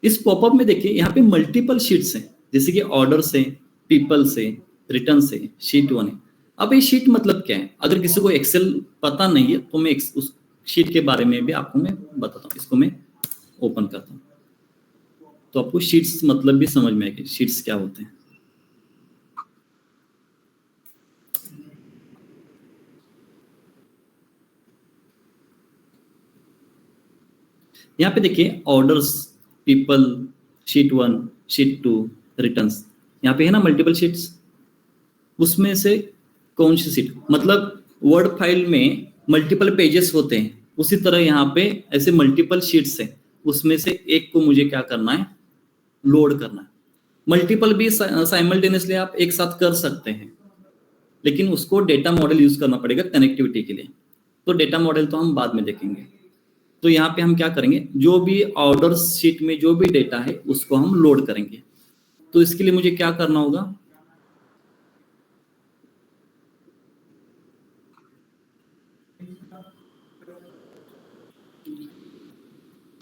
इस पॉपअप में देखिए यहाँ पे मल्टीपल शीट्स हैं, जैसे कि ऑर्डर से, पीपल से, रिटर्न से, शीट 1 है। अब ये शीट मतलब क्या है, अगर किसी को एक्सेल पता नहीं है तो मैं उस शीट के बारे में भी आपको मैं बताता हूँ। इसको मैं ओपन करता हूँ तो आपको शीट्स मतलब भी समझ में आएगी, शीट्स क्या होते हैं। यहाँ पे देखिए orders, people, sheet 1, sheet 2, returns, यहाँ पे है ना मल्टीपल शीट्स। उसमें से कौन सी सीट, मतलब वर्ड फाइल में मल्टीपल पेजेस होते हैं, उसी तरह यहाँ पे ऐसे मल्टीपल शीट्स हैं, उसमें से एक को मुझे क्या करना है, लोड करना है। मल्टीपल भी साइमल्टेनियसली आप एक साथ कर सकते हैं, लेकिन उसको डेटा मॉडल यूज करना पड़ेगा कनेक्टिविटी के लिए। तो डेटा मॉडल तो हम बाद में देखेंगे। तो यहाँ पे हम क्या करेंगे, जो भी ऑर्डर शीट में जो भी डेटा है उसको हम लोड करेंगे। तो इसके लिए मुझे क्या करना होगा,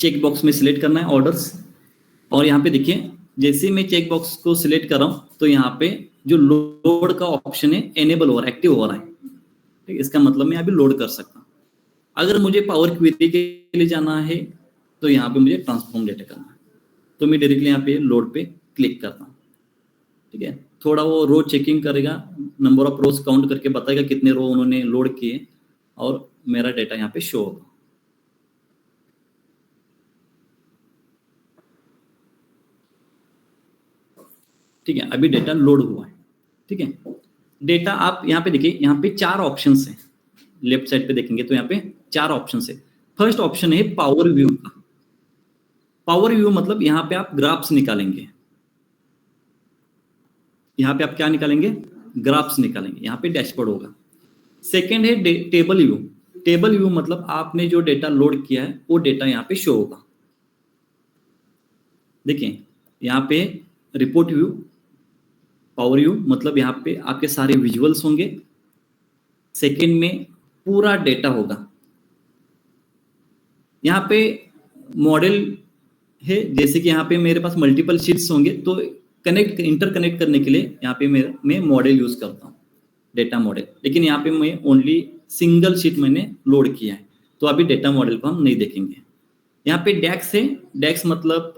चेक बॉक्स में सिलेक्ट करना है ऑर्डर्स, और यहाँ पे देखिए जैसे मैं चेक बॉक्स को सिलेक्ट कर रहा हूँ तो यहाँ पे जो लोड का ऑप्शन है एनेबल हो रहा है, एक्टिव हो रहा है। ठीक, इसका मतलब मैं अभी लोड कर सकता हूँ। अगर मुझे पावर क्वेरी के लिए जाना है तो यहाँ पे मुझे ट्रांसफॉर्म डेटा करना है, तो मैं डायरेक्टली यहाँ पे लोड पे क्लिक करता हूँ। ठीक है, थोड़ा वो रो चेकिंग करेगा, नंबर ऑफ रोज काउंट करके बताएगा कितने रो उन्होंने लोड किए, और मेरा डेटा यहाँ पे शो होगा। ठीक है, अभी डेटा लोड हुआ है। ठीक है, डेटा आप यहाँ पे देखिए, यहाँ पे 4 ऑप्शंस हैं। लेफ्ट साइड पे देखेंगे तो यहाँ पे 4 ऑप्शंस है। फर्स्ट ऑप्शन है पावर व्यू का। पावर व्यू मतलब यहाँ पे आप ग्राफ्स निकालेंगे। यहाँ पे आप क्या निकालेंगे, ग्राफ्स निकालेंगे, यहाँ पे डैशबोर्ड होगा। सेकेंड है टेबल व्यू। टेबल व्यू मतलब आपने जो डेटा लोड किया है वो डेटा यहाँ पे शो होगा। देखिए यहाँ पे रिपोर्ट व्यू, पावर व्यू मतलब यहाँ पे आपके सारे विजुअल्स होंगे। सेकेंड में पूरा डेटा होगा। यहाँ पे मॉडल है, जैसे कि यहाँ पे मेरे पास मल्टीपल शीट्स होंगे तो कनेक्ट इंटरकनेक्ट करने के लिए यहाँ पे मैं मॉडल यूज करता हूँ, डेटा मॉडल। लेकिन यहाँ पे मैं ओनली सिंगल शीट मैंने लोड किया है, तो अभी डेटा मॉडल को हम नहीं देखेंगे। यहाँ पे डेक्स है। डेक्स मतलब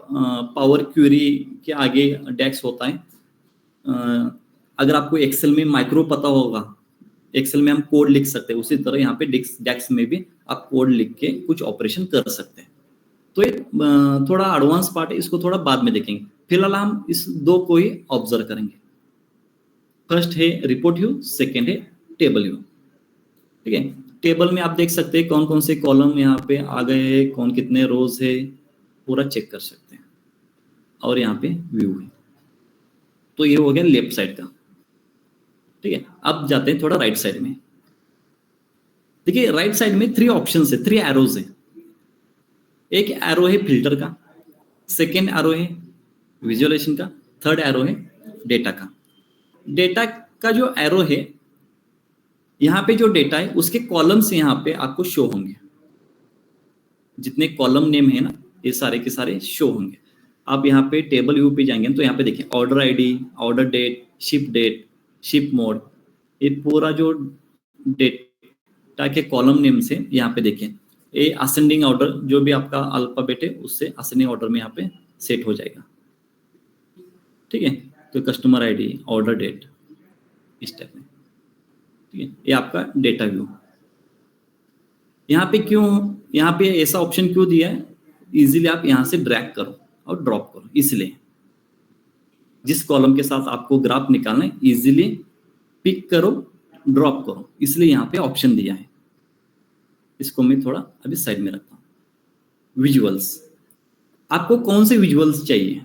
पावर क्वेरी के आगे डेक्स होता है। अगर आपको एक्सेल में माइक्रो पता होगा, एक्सेल में हम कोड लिख सकते हैं, उसी तरह यहाँ पे डेक्स में भी आप कोड लिख के कुछ ऑपरेशन कर सकते हैं। तो ये थोड़ा एडवांस पार्ट है, इसको थोड़ा बाद में देखेंगे। फिलहाल हम इस दो को ही ऑब्जर्व करेंगे। फर्स्ट है रिपोर्ट व्यू, सेकेंड है टेबल व्यू। ठीक है, टेबल में आप देख सकते हैं कौन कौन से कॉलम यहाँ पे आ गए हैं, कौन कितने रोज है, पूरा चेक कर सकते हैं। और यहाँ पे व्यू है। तो ये हो गया लेफ्ट साइड का। ठीक है, अब जाते हैं थोड़ा राइट साइड में। देखिए राइट साइड में 3 ऑप्शन है, 3 एरोज है। एक एरो है फिल्टर का, सेकेंड एरो है विजुअलाइजेशन का, थर्ड एरो है डेटा का। डेटा का जो एरो है, यहाँ पे जो डेटा है उसके कॉलम्स यहाँ पे आपको शो होंगे। जितने कॉलम नेम है ना, ये सारे के सारे शो होंगे। आप यहाँ पे टेबल व्यू पे जाएंगे तो यहाँ पे देखिए order ID, order date, ship mode, ये पूरा जो डेटा के कॉलम नेम से यहाँ पे देखिए, ये असेंडिंग ऑर्डर जो भी आपका अल्फाबेट है उससे असेंडिंग ऑर्डर में यहाँ पे सेट हो जाएगा। ठीक है, तो कस्टमर आईडी, ऑर्डर डेट, इस टाइप में। ठीक है, ये आपका डेटा व्यू। यहाँ पे क्यों, यहाँ पे ऐसा ऑप्शन क्यों दिया है, इजीली आप यहाँ से ड्रैग करो और ड्रॉप करो, इसलिए जिस कॉलम के साथ आपको ग्राफ निकालना है इजीली पिक करो, ड्रॉप करो, इसलिए यहाँ पे ऑप्शन दिया है। इसको मैं थोड़ा अभी साइड में रखता हूँ। विजुअल्स, आपको कौन से विजुअल्स चाहिए,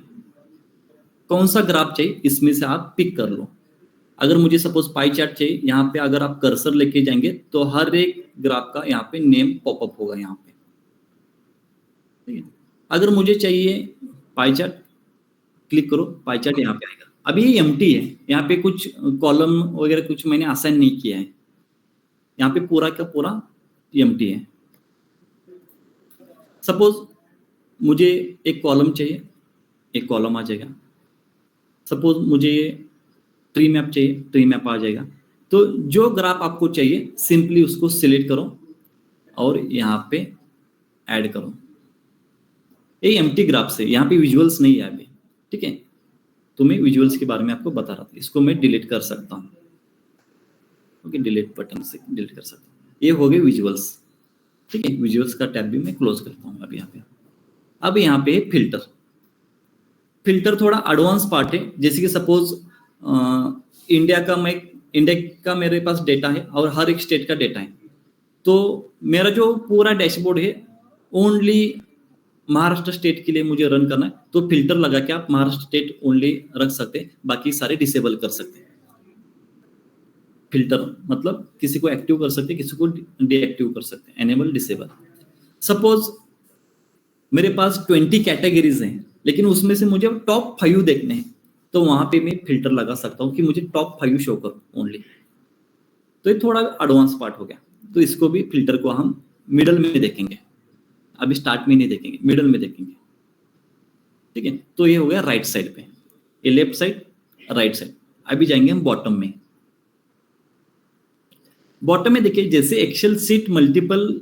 कौन सा ग्राफ चाहिए, इसमें से आप पिक कर लो। अगर मुझे सपोज पाई चार्ट चाहिए, यहाँ पे अगर आप कर्सर लेके जाएंगे तो हर एक ग्राफ का यहाँ पे नेम पॉपअप होगा यहाँ पे। ठीक है, अगर मुझे चाहिए पाई चार्ट क्लिक करो, पाई चार्ट यहाँ पे आएगा। अभी ये एम्प्टी है, यहाँ पे कुछ कॉलम वगैरह कुछ मैंने असाइन नहीं किया है, यहाँ पे पूरा का पूरा एम्प्टी है। सपोज मुझे एक कॉलम चाहिए, एक कॉलम आ जाएगा। सपोज मुझे ट्री मैप चाहिए, ट्री मैप आ जाएगा। तो जो ग्राफ आपको चाहिए सिंपली उसको सिलेक्ट करो और यहाँ पे ऐड करो। ये एम्प्टी ग्राफ से, यहाँ पे विजुअल्स नहीं है अभी, ठीक है। तो मैं विजुअल्स के बारे में आपको बता रहा था, इसको मैं डिलीट कर सकता हूँ। ओके, डिलीट बटन से डिलीट कर सकता हूँ। ये हो गए विजुअल्स, ठीक है। विजुअल्स का टैब भी मैं क्लोज करता हूँ अब यहाँ पे। अब यहाँ पे फिल्टर, फिल्टर थोड़ा एडवांस पार्ट है। जैसे कि सपोज इंडिया का मेरे पास डेटा है और हर एक स्टेट का डेटा है। तो मेरा जो पूरा डैशबोर्ड है ओनली महाराष्ट्र स्टेट के लिए मुझे रन करना है, तो फिल्टर लगा के आप महाराष्ट्र स्टेट ओनली रख सकते हैं, बाकी सारे डिसेबल कर सकते हैं। फिल्टर मतलब किसी को एक्टिव कर सकते हैं, किसी को डीएक्टिव कर सकते हैं, एनेबल डिसेबल। सपोज मेरे पास 20 कैटेगरीज हैं, लेकिन उसमें से मुझे टॉप 5 देखने हैं, तो वहां पे मैं फिल्टर लगा सकता हूं कि मुझे टॉप 5 शो करो ओनली। तो ये थोड़ा एडवांस पार्ट हो गया। तो इसको भी फिल्टर को हम मिडल में देखेंगे, अभी स्टार्ट में नहीं देखेंगे, मिडल में देखेंगे, ठीक है। तो ये हो गया राइट साइड पे, ये लेफ्ट साइड, राइट साइड। अभी जाएंगे हम बॉटम में। बॉटम में देखिए, जैसे एक्सेल सीट मल्टीपल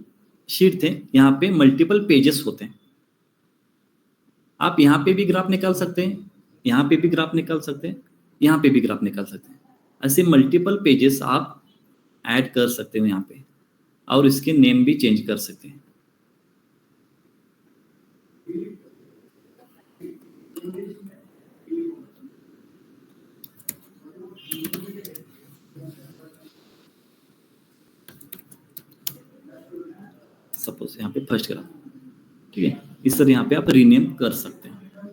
शीट थे, यहाँ पे मल्टीपल पेजेस होते हैं। आप यहाँ पे भी ग्राफ निकाल सकते हैं, यहाँ पे भी ग्राफ निकाल सकते हैं, यहाँ पे भी ग्राफ निकाल सकते हैं। ऐसे मल्टीपल पेजेस आप ऐड कर सकते हो यहाँ पे, और इसके नेम भी चेंज कर सकते हैं। सपोज यहाँ पे फर्स्ट ग्राफ, ठीक है। इस तरह यहाँ पे आप रीनेम कर सकते हैं,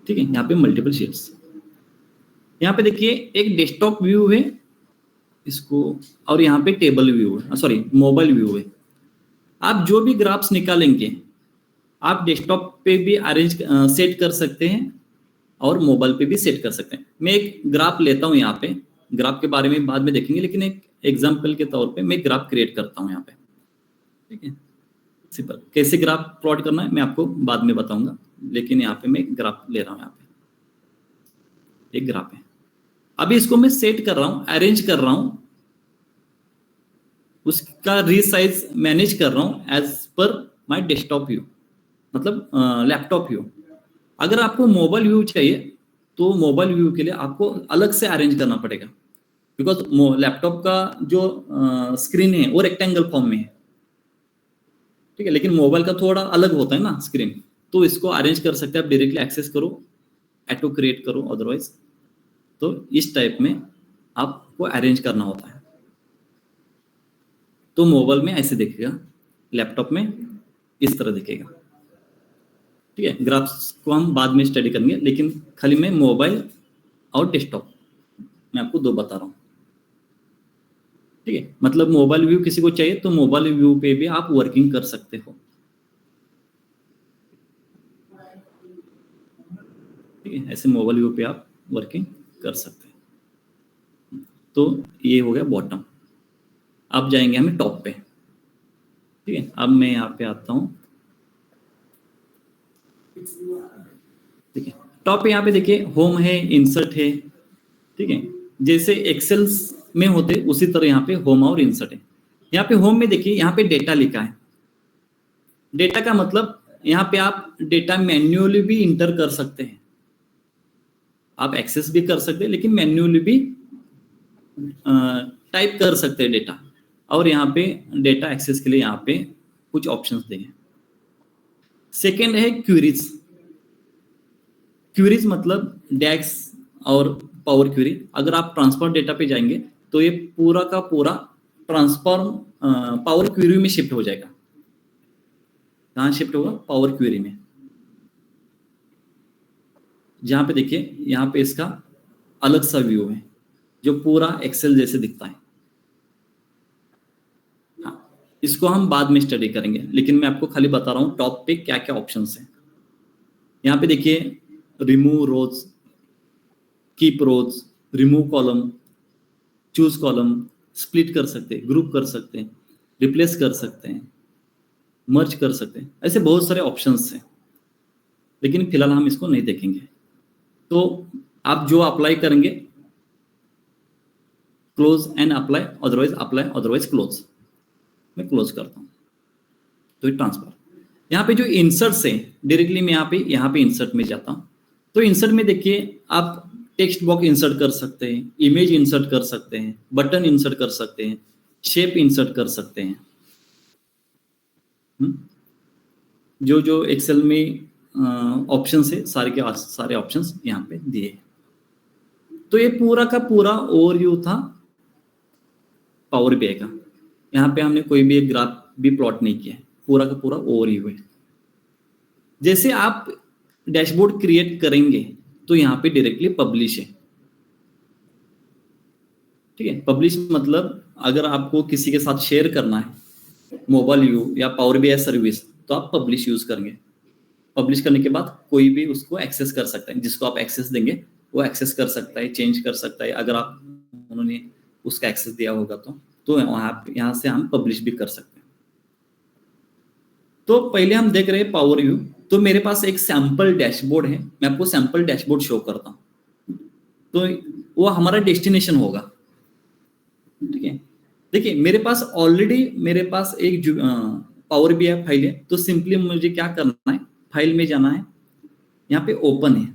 ठीक है। यहाँ पे मल्टीपल शीट्स, यहाँ पे देखिए एक डेस्कटॉप व्यू है इसको, और यहाँ पे टेबल व्यू है, सॉरी मोबाइल व्यू है। आप जो भी ग्राफ्स निकालेंगे आप डेस्कटॉप पे भी अरेंज सेट कर सकते हैं और मोबाइल पे भी सेट कर सकते हैं। मैं एक ग्राफ लेता हूँ यहाँ पे, ग्राफ के बारे में बाद में देखेंगे, लेकिन एक एग्जाम्पल के तौर पे मैं ग्राफ क्रिएट करता हूँ यहाँ पे, ठीक है। सिंपल कैसे ग्राफ प्लॉट करना है मैं आपको बाद में बताऊंगा, लेकिन यहाँ पे मैं ग्राफ ले रहा हूँ। यहाँ पे एक ग्राफ है, अभी इसको मैं सेट कर रहा हूँ, अरेंज कर रहा हूँ, उसका रीसाइज मैनेज कर रहा हूँ as per my desktop view, मतलब लैपटॉप व्यू। अगर आपको मोबाइल व्यू चाहिए तो मोबाइल व्यू के लिए आपको अलग से अरेंज करना पड़ेगा, बिकॉज लैपटॉप का जो स्क्रीन है वो रेक्टेंगल फॉर्म में है, ठीक है। लेकिन मोबाइल का थोड़ा अलग होता है ना स्क्रीन, तो इसको अरेंज कर सकते हैं आप, डायरेक्टली एक्सेस करो, ऑटो क्रिएट करो, अदरवाइज तो इस टाइप में आपको अरेंज करना होता है। तो मोबाइल में ऐसे दिखेगा, लैपटॉप में इस तरह दिखेगा, ठीक है। ग्राफ्स को हम बाद में स्टडी करेंगे, लेकिन खाली मैं मोबाइल और डेस्कटॉप मैं आपको दो बता रहा हूँ, ठीक है। मतलब मोबाइल व्यू किसी को चाहिए तो मोबाइल व्यू पे भी आप वर्किंग कर सकते हो, ठीक है। ऐसे मोबाइल व्यू पे आप वर्किंग कर सकते हैं। तो ये हो गया बॉटम। अब जाएंगे हमें टॉप पे, ठीक है। अब मैं यहाँ पे आता हूँ, ठीक है। टॉप पे यहाँ पे देखिए होम है, इंसर्ट है, ठीक है। जैसे एक्सेल्स में होते उसी तरह यहाँ पे होम और इंसर्ट है। यहाँ पे होम में देखिए यहाँ पे डेटा लिखा है। डेटा का मतलब यहाँ पे आप डेटा मैन्युअली भी इंटर कर सकते हैं, आप एक्सेस भी कर सकते हैं, लेकिन मैन्युअली भी टाइप कर सकते हैं डेटा। और यहाँ पे डेटा एक्सेस के लिए यहाँ पे कुछ ऑप्शंस देंगे। सेकेंड है क्वेरीज। क्वेरीज मतलब डैक्स और पावर क्वेरी। अगर आप ट्रांसफर डेटा पे जाएंगे तो ये पूरा का पूरा ट्रांसफॉर्म पावर क्वेरी में शिफ्ट हो जाएगा। कहाँ शिफ्ट होगा? पावर क्वेरी में। जहां पे देखिए यहाँ पे इसका अलग सा व्यू है जो पूरा एक्सेल जैसे दिखता है। हाँ, इसको हम बाद में स्टडी करेंगे, लेकिन मैं आपको खाली बता रहा हूँ टॉप पे क्या क्या ऑप्शंस हैं। यहाँ पे देखिए remove rows, keep rows, remove column, choose column, split कर सकते हैं, ग्रुप कर सकते हैं, रिप्लेस कर सकते हैं, मर्ज कर सकते हैं, ऐसे बहुत सारे ऑप्शंस हैं, लेकिन फिलहाल हम इसको नहीं देखेंगे। तो आप जो अप्लाई करेंगे, close and apply, otherwise close. मैं क्लोज करता हूँ तो ये ट्रांसफर। यहाँ पे जो इंसर्ट्स है, डायरेक्टली मैं यहाँ पे इंसर्ट में जाता हूँ। तो इंसर्ट में देखिए आप टेक्स्ट बॉक्स इंसर्ट कर सकते हैं, इमेज इंसर्ट कर सकते हैं, बटन इंसर्ट कर सकते हैं, शेप इंसर्ट कर सकते हैं। जो जो एक्सेल में ऑप्शन है, सारे के सारे ऑप्शंस यहाँ पे दिए। तो ये पूरा का पूरा ओवरव्यू था पावर बीआई का। यहाँ पे हमने कोई भी एक ग्राफ भी प्लॉट नहीं किया है, पूरा का पूरा ओवरव्यू है। जैसे आप डैशबोर्ड क्रिएट करेंगे तो यहाँ पे डायरेक्टली पब्लिश है, ठीक है। पब्लिश मतलब अगर आपको किसी के साथ शेयर करना है मोबाइल व्यू या पावर बीआई सर्विस, तो आप पब्लिश यूज करेंगे। पब्लिश करने के बाद कोई भी उसको एक्सेस कर सकता है, जिसको आप एक्सेस देंगे वो एक्सेस कर सकता है, चेंज कर सकता है, अगर आप उन्होंने उसका एक्सेस दिया होगा तो यहाँ से हम पब्लिश भी कर सकते हैं। तो पहले हम देख रहे हैं पावर व्यू। तो मेरे पास एक सैंपल डैशबोर्ड है, मैं आपको सैंपल डैशबोर्ड शो करता हूँ। तो वो हमारा डेस्टिनेशन होगा, ठीक है। देखिए मेरे पास ऑलरेडी एक पावर बीआई फाइल है। तो सिंपली मुझे क्या करना है, फाइल में जाना है, यहाँ पे ओपन है।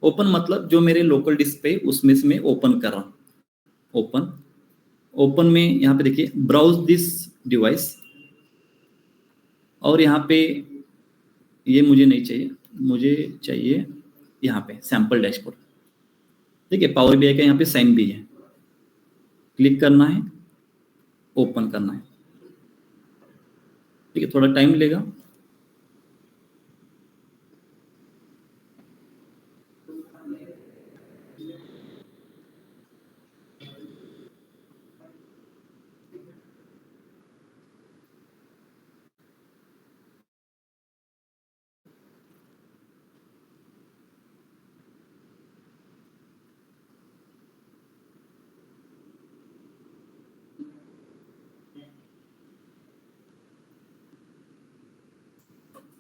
ओपन मतलब जो मेरे लोकल डिस्क पे उसमें से मैं ओपन कर रहा हूँ। ओपन में यहाँ पे देखिए ब्राउज दिस डिवाइस, और यहाँ पे ये मुझे नहीं चाहिए, मुझे चाहिए यहाँ पे सैंपल डैशबोर्ड। ठीक है, पावर बीआई का यहाँ पे साइन भी है, क्लिक करना है, ओपन करना है। ठीक है, थोड़ा टाइम लेगा।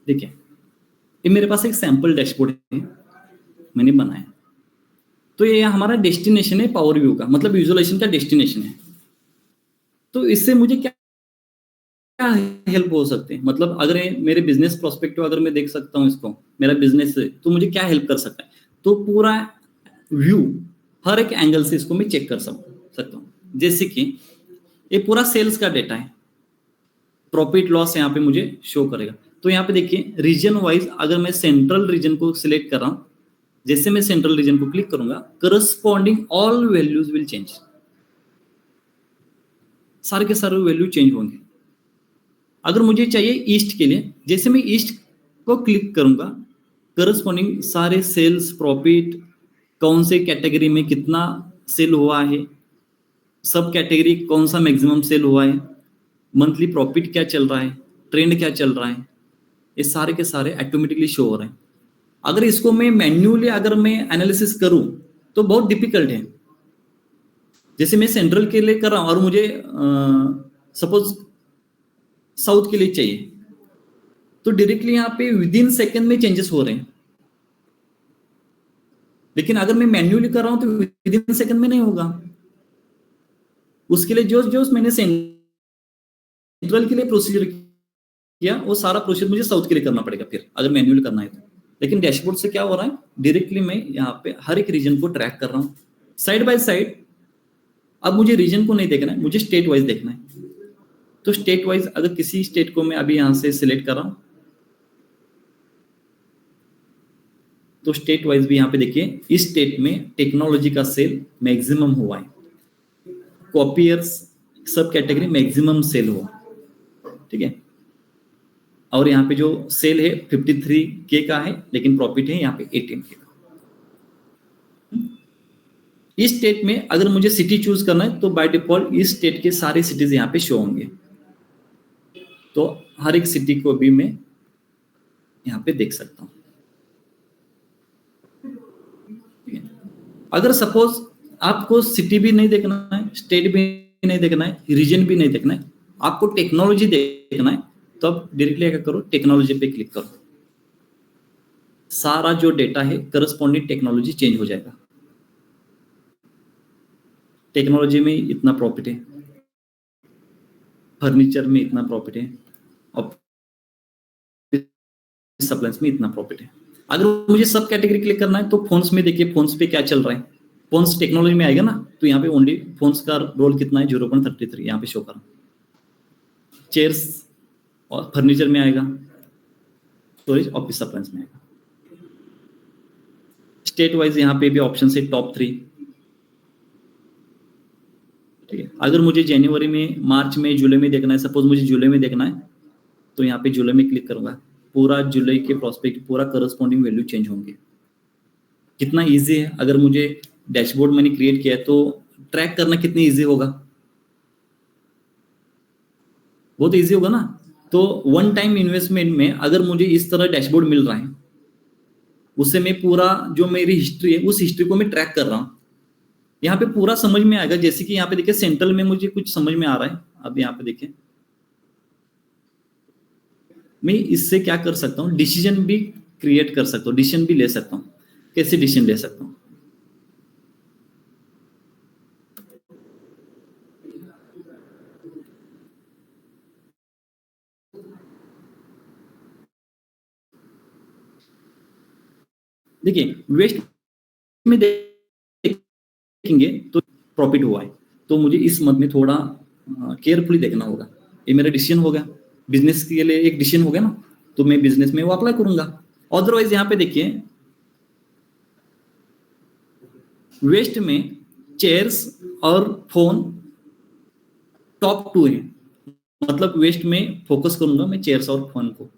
देखिए ये मेरे पास एक सैंपल डैशबोर्ड है, मैंने बनाया। तो ये हमारा डेस्टिनेशन है पावर व्यू का, मतलब विजुअलाइजेशन का डेस्टिनेशन है। तो इससे मुझे क्या क्या हेल्प हो सकते हैं, मतलब अगर मेरे बिजनेस प्रोस्पेक्टिव अगर मैं देख सकता हूँ इसको, मेरा बिजनेस है, तो मुझे क्या हेल्प कर सकता है। तो पूरा व्यू हर एक एंगल से इसको मैं चेक कर सकता हूँ। जैसे कि ये पूरा सेल्स का डेटा है, प्रॉफिट लॉस यहाँ पे मुझे शो करेगा। तो यहाँ पे देखिए रीजन वाइज अगर मैं सेंट्रल रीजन को सिलेक्ट कर रहा हूँ, जैसे मैं सेंट्रल रीजन को क्लिक करूंगा, corresponding all values will change, सारे के सारे वैल्यू चेंज होंगे। अगर मुझे चाहिए ईस्ट के लिए, जैसे मैं ईस्ट को क्लिक करूंगा, करस्पॉन्डिंग सारे सेल्स, प्रॉफिट, कौन से कैटेगरी में कितना सेल हुआ है, सब कैटेगरी कौन सा मैक्सिमम सेल हुआ है, मंथली प्रॉफिट क्या चल रहा है, ट्रेंड क्या चल रहा है, ये सारे के सारे ऑटोमेटिकली शो हो रहे हैं। अगर इसको मैं मैन्युअली अगर मैं एनालिसिस करूं तो बहुत डिफिकल्ट है। जैसे मैं सेंट्रल के लिए कर रहा हूं और मुझे सपोज साउथ के लिए चाहिए, तो डायरेक्टली यहाँ पे विद इन सेकेंड में चेंजेस हो रहे हैं। लेकिन अगर मैं मैन्युअली कर रहा हूं तो विद इन सेकेंड में नहीं होगा। उसके लिए जो जो मैंने सेंट्रल के लिए प्रोसीजर किया, वो सारा प्रोसीजर मुझे साउथ के लिए करना पड़ेगा फिर, अगर मैन्युअली करना है तो। लेकिन डैशबोर्ड से क्या हो रहा है, डायरेक्टली मैं यहाँ पे हर एक रीजन को ट्रैक कर रहा हूँ साइड बाय साइड। अब मुझे रीजन को नहीं देखना है, मुझे स्टेट वाइज देखना है। तो स्टेट वाइज अगर किसी स्टेट को मैं अभी यहाँ से सिलेक्ट कर रहा हूँ, तो स्टेट वाइज भी यहाँ पे देखिए इस स्टेट में टेक्नोलॉजी का सेल मैक्सिमम हुआ है, कॉपियर्स सब कैटेगरी मैक्सिमम सेल हुआ, ठीक है। और यहाँ पे जो सेल है 53K का है, लेकिन प्रॉफिट है यहाँ पे 18K का। इस स्टेट में अगर मुझे सिटी चूज करना है तो बाय डिफॉल्ट इस स्टेट के सारे सिटीज यहाँ पे शो होंगे। तो हर एक सिटी को भी मैं यहाँ पे देख सकता हूँ। अगर सपोज आपको सिटी भी नहीं देखना है, स्टेट भी नहीं देखना है, रीजन भी नहीं देखना है, आपको टेक्नोलॉजी देखना है, तो आप डायरेक्टली क्या करो, टेक्नोलॉजी पे क्लिक करो। सारा जो डेटा है करस्पॉन्डिंग टेक्नोलॉजी चेंज हो जाएगा। टेक्नोलॉजी में इतना प्रॉफिट है, फर्नीचर में इतना प्रॉफिट है, और सप्लाइज में इतना प्रॉफिट है। अगर मुझे सब कैटेगरी क्लिक करना है तो फोन्स में देखिए, फोन्स पे क्या चल रहा है, फोन्स टेक्नोलॉजी में आएगा ना, तो यहाँ पे ओनली फोन्स का रोल कितना है, 0.33 यहाँ पे शो कर। चेयर्स और फर्नीचर में आएगा, स्टोरेज ऑफिस सप्लाइज में आएगा। स्टेट वाइज यहाँ पे भी ऑप्शन है टॉप 3, ठीक है। अगर मुझे जनवरी में, मार्च में, जुलाई में देखना है, सपोज मुझे जुलाई में देखना है, तो यहाँ पे जुलाई में क्लिक करूंगा, पूरा जुलाई के प्रोस्पेक्ट, पूरा करस्पॉन्डिंग वैल्यू चेंज होंगे। कितना इजी है, अगर मुझे डैशबोर्ड मैंने क्रिएट किया है तो ट्रैक करना कितनी इजी होगा, बहुत इजी होगा ना। तो वन टाइम इन्वेस्टमेंट में अगर मुझे इस तरह डैशबोर्ड मिल रहा है, उससे मैं पूरा जो मेरी हिस्ट्री है उस हिस्ट्री को मैं ट्रैक कर रहा हूँ, यहाँ पे पूरा समझ में आएगा। जैसे कि यहाँ पे देखिए सेंट्रल में मुझे कुछ समझ में आ रहा है, अब यहाँ पे देखिए मैं इससे क्या कर सकता हूँ, डिसीजन भी क्रिएट कर सकता हूँ, डिसीजन भी ले सकता हूँ। कैसे डिसीजन ले सकता हूँ, देखिए वेस्ट में देखेंगे तो प्रॉफिट हुआ है, तो मुझे इस मंथ में थोड़ा केयरफुली देखना होगा। ये मेरा डिसीजन हो गया, बिजनेस के लिए एक डिसीजन हो गया ना, तो मैं बिजनेस में वो अप्लाई करूंगा। अदरवाइज यहाँ पे देखिए वेस्ट में चेयर्स और फोन टॉप 2 है, मतलब वेस्ट में फोकस करूंगा मैं चेयर्स और फोन को।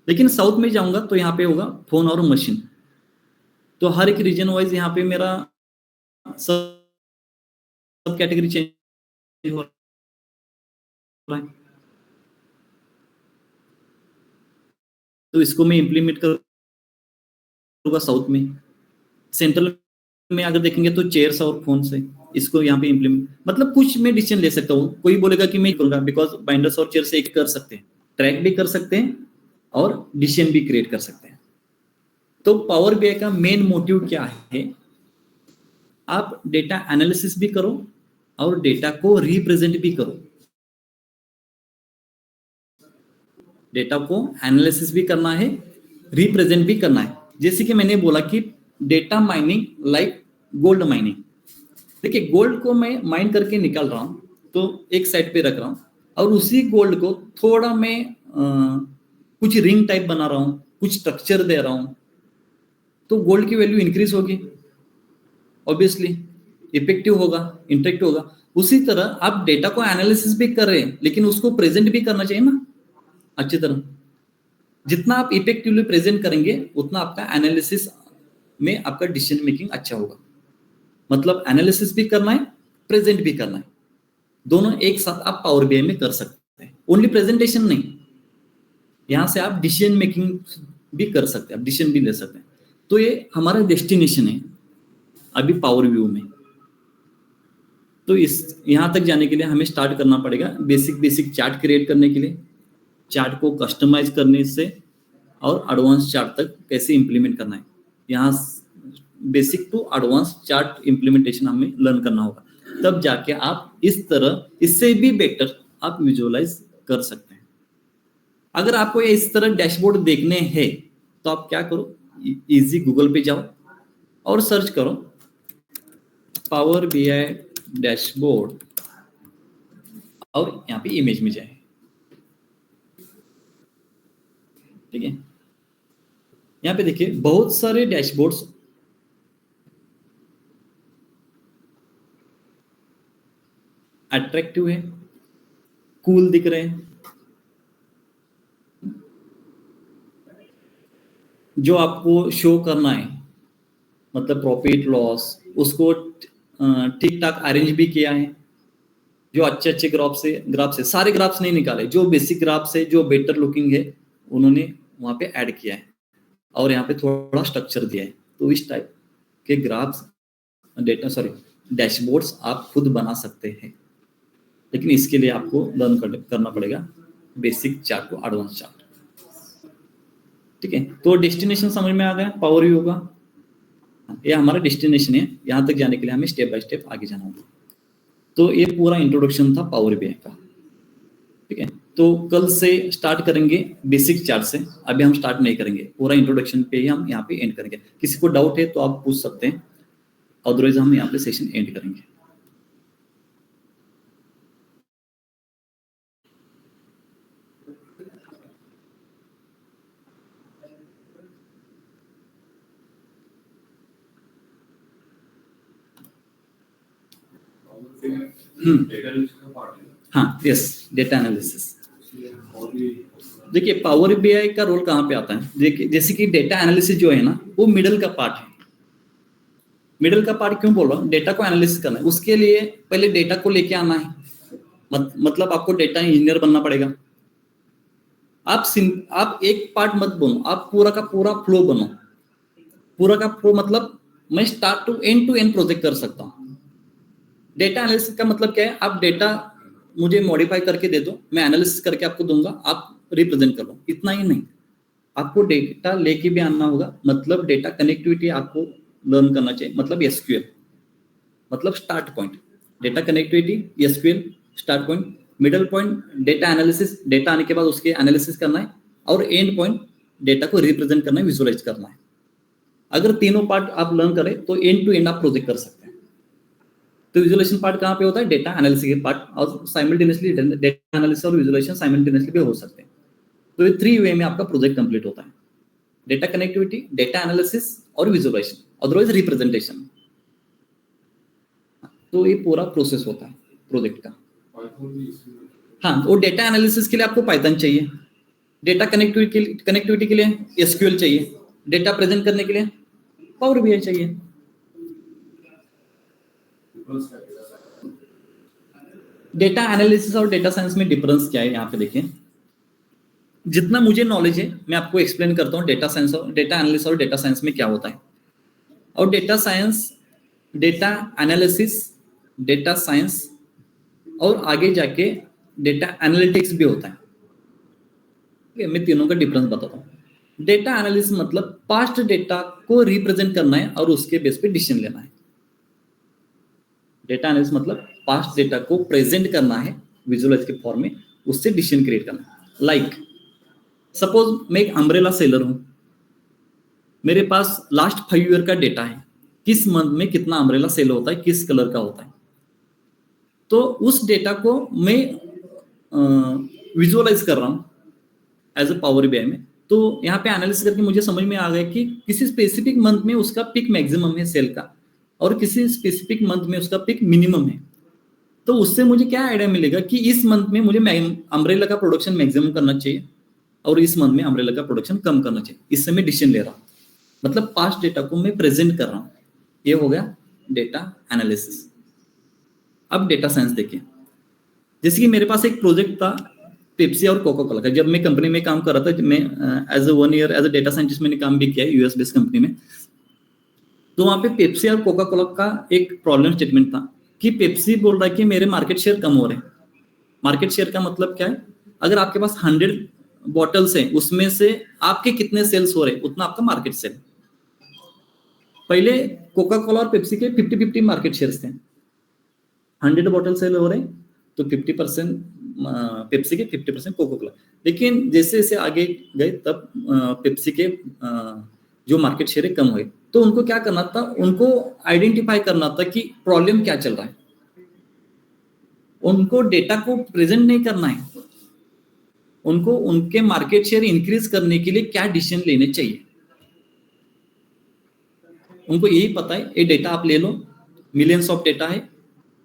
लेकिन साउथ में जाऊंगा तो यहाँ पे होगा फोन और मशीन। तो हर एक रीजन वाइज यहाँ पे मेरा सब कैटेगरी चेंज हो रहा है, तो इसको मैं इंप्लीमेंट करूंगा साउथ में। सेंट्रल में अगर देखेंगे तो चेयर्स और फोन से, इसको यहाँ पे इंप्लीमेंट, मतलब कुछ मैं डिसीजन ले सकता हूँ। कोई बोलेगा कि मैं करूंगा, बिकॉज बाइंडर्स और चेयर से एक कर सकते हैं, ट्रैक भी कर सकते हैं और डिसीजन भी क्रिएट कर सकते हैं। तो पावर बीआई का मेन मोटिव क्या है, आप डेटा एनालिसिस भी करो और डेटा को रिप्रेजेंट भी करो। डेटा को एनालिसिस भी करना है, रिप्रेजेंट भी करना है। जैसे कि मैंने बोला कि data mining like gold mining. देखिए गोल्ड को मैं माइन करके निकाल रहा हूं, तो एक साइड पे रख रहा हूं, और उसी गोल्ड को थोड़ा मैं कुछ रिंग टाइप बना रहा हूं, कुछ स्ट्रक्चर दे रहा हूं, तो गोल्ड की वैल्यू इंक्रीज होगी, ऑब्वियसली इफेक्टिव होगा, इंटरेक्टिव होगा। उसी तरह आप डेटा को एनालिसिस भी कर रहे हैं, लेकिन उसको प्रेजेंट भी करना चाहिए ना अच्छी तरह। जितना आप इफेक्टिवली प्रेजेंट करेंगे उतना आपका एनालिसिस में आपका डिसीजन मेकिंग अच्छा होगा। मतलब एनालिसिस भी करना है, प्रेजेंट भी करना है, दोनों एक साथ आप पावर बीआई में कर सकते हैं। ओनली प्रेजेंटेशन नहीं, यहां से आप डिसीजन मेकिंग भी कर सकते हैं, आप डिसीजन भी ले सकते हैं। तो ये हमारा डेस्टिनेशन है अभी पावर व्यू में। तो इस यहां तक जाने के लिए हमें स्टार्ट करना पड़ेगा बेसिक चार्ट क्रिएट करने के लिए, चार्ट को कस्टमाइज करने से, और एडवांस चार्ट तक कैसे इंप्लीमेंट करना है। यहाँ basic to advance chart implementation हमें लर्न करना होगा, तब जाके आप इस तरह, इससे भी बेटर आप विजुअलाइज कर सकते हैं। अगर आपको इस तरह डैशबोर्ड देखने हैं तो आप क्या करो, इजी गूगल पे जाओ और सर्च करो पावर बीआई डैशबोर्ड, और यहाँ पे इमेज में जाए, ठीक है। यहाँ पे देखिए बहुत सारे डैशबोर्ड्स अट्रैक्टिव है, कूल दिख रहे हैं, जो आपको शो करना है, मतलब प्रॉफिट लॉस उसको ठीक ठाक अरेंज भी किया है। जो अच्छे ग्राफ से सारे ग्राफ्स नहीं निकाले, जो बेसिक ग्राफ से जो बेटर लुकिंग है उन्होंने वहां पे ऐड किया है, और यहाँ पे थोड़ा स्ट्रक्चर दिया है। तो इस टाइप के ग्राफ्स डैशबोर्ड्स आप खुद बना सकते हैं, लेकिन इसके लिए आपको लर्न करना पड़ेगा बेसिक चार्ट को एडवांस चार्ट। ठीक है, तो डेस्टिनेशन समझ में आ गया पावर व्यू का। ये हमारा डेस्टिनेशन है, यहाँ तक जाने के लिए हमें स्टेप बाय स्टेप आगे जाना होगा। तो ये पूरा इंट्रोडक्शन था पावर बीआई का। ठीक है, तो कल से स्टार्ट करेंगे बेसिक चार्ट से, अभी हम स्टार्ट नहीं करेंगे, पूरा इंट्रोडक्शन पे ही हम यहाँ पे एंड करेंगे। किसी को डाउट है तो आप पूछ सकते हैं, अदरवाइज हम यहाँ पे सेशन एंड करेंगे। हाँ, यस, डेटा एनालिसिस। देखिए पावर बीआई का रोल कहाँ पे आता है, देखिए जैसे कि डेटा एनालिसिस जो है ना, वो मिडल का पार्ट है। मिडल का पार्ट क्यों बोल रहा हूँ, डेटा को एनालिसिस करना है, उसके लिए पहले डेटा को लेके आना है, मतलब आपको डेटा इंजीनियर बनना पड़ेगा। आप एक पार्ट मत बनो, आप पूरा का पूरा फ्लो बनो। पूरा का फ्लो मतलब मैं स्टार्ट टू एंड प्रोजेक्ट कर सकता हूँ। डेटा एनालिसिस का मतलब क्या है, आप डेटा मुझे मॉडिफाई करके दे दो, मैं एनालिसिस करके आपको दूंगा, आप रिप्रेजेंट कर लो, इतना ही नहीं, आपको डेटा लेके भी आना होगा। मतलब डेटा कनेक्टिविटी आपको लर्न करना चाहिए, मतलब एसक्यूएल, मतलब start point, data connectivity SQL start point, middle point data analysis, data आने के बाद उसके एनालिसिस करना है, और एंड पॉइंट डेटा को रिप्रेजेंट करना है, विजुअलाइज करना है। अगर तीनों पार्ट आप लर्न करें तो एंड टू एंड आप प्रोजेक्ट कर सकते हैं। तो विजुअलाइजेशन पार्ट कहाँ पे होता है, डेटा एनालिसिस के पार्ट, और साइमल्टेनियसली डेटा एनालिसिस और विजुअलाइजेशन साइमल्टेनियसली भी हो सकते हैं। तो ये 3 वे में आपका प्रोजेक्ट कंप्लीट होता है, डेटा कनेक्टिविटी, डेटा एनालिसिस और विजुअलाइजेशन, अदरवाइज रिप्रेजेंटेशन। तो ये पूरा प्रोसेस होता है प्रोजेक्ट का। हाँ, और डेटा एनालिसिस के लिए आपको पाइथन चाहिए, डेटा कनेक्टिविटी के लिए एसक्यूएल चाहिए, डेटा प्रेजेंट करने के लिए पावर बीआई चाहिए। डेटा एनालिसिस और डेटा साइंस में डिफरेंस क्या है, यहाँ पे देखिए। जितना मुझे नॉलेज है मैं आपको एक्सप्लेन करता हूँ डेटा साइंस और डेटा एनालिसिस और डेटा साइंस में क्या होता है। और data science, data analysis, data science और आगे जाके डेटा एनालिटिक्स भी होता है। ठीक है, मैं तीनों का डिफरेंस बताता हूँ। डेटा एनालिसिस मतलब पास्ट डेटा को रिप्रेजेंट करना है और उसके बेस पे डिसीजन लेना है। डेटा एनालिसिस मतलब पास्ट डेटा को प्रेजेंट करना है विजुअलाइज के फॉर्म में, उससे डिसीजन क्रिएट करना है। लाइक सपोज मैं एक अम्ब्रेला सेलर हूं, मेरे पास लास्ट 5 ईयर का डेटा है, किस मंथ में कितना अम्ब्रेला सेल होता है, किस कलर का होता है। तो उस डेटा को मैं विजुअलाइज कर रहा हूं एज अ पावर बीआई में। तो यहाँ पे एनालिसिस करके मुझे समझ में आ गया कि किसी स्पेसिफिक मंथ में उसका पिक मैक्सिमम है सेल का, और किसी स्पेसिफिक मंथ में उसका पिक मिनिमम है। तो उससे मुझे क्या आइडिया मिलेगा कि इस मंथ में मुझे अम्ब्रेला का प्रोडक्शन मैक्सिमम करना चाहिए और इस मंथ में अम्ब्रेला का प्रोडक्शन कम करना चाहिए। इससे मैं डिसीजन ले रहा हूँ, मतलब पास्ट डेटा को मैं प्रेजेंट कर रहा हूँ। ये हो गया डेटा एनालिसिस। अब डेटा साइंस देखिए, जैसे कि मेरे पास एक प्रोजेक्ट था पेप्सी और कोका कोला का। जब मैं कंपनी में काम कर रहा था, मैं as a 1 year as a data scientist मैंने काम भी किया है यूएस बेस्ड कंपनी में। तो वहां पे पेप्सी और कोका कोला का एक प्रॉब्लम स्टेटमेंट था कि पेप्सी बोल रहा है कि मेरे मार्केट शेयर कम हो रहे हैं। मार्केट शेयर का मतलब क्या है, अगर आपके पास 100 बॉटल्स हैं, उसमें से आपके कितने सेल्स हो रहे हैं, उतना आपका मार्केट शेयर। पहले कोका कोला और पेप्सी के 50-50 मार्केट शेयर्स थे। 100 बॉटल सेल हो रहे हैं तो 50% पेप्सी के, 50% कोका कोला। लेकिन जैसे जैसे आगे गए तब पेप्सी के जो मार्केट शेयर है कम हुए। तो उनको क्या करना था, उनको आइडेंटिफाई करना था कि प्रॉब्लम क्या चल रहा है। उनको डेटा को प्रेजेंट नहीं करना है, उनको उनके मार्केट शेयर इंक्रीज करने के लिए क्या डिसीजन लेने चाहिए। उनको यही पता है, ये डेटा आप ले लो, मिलियंस ऑफ डेटा है,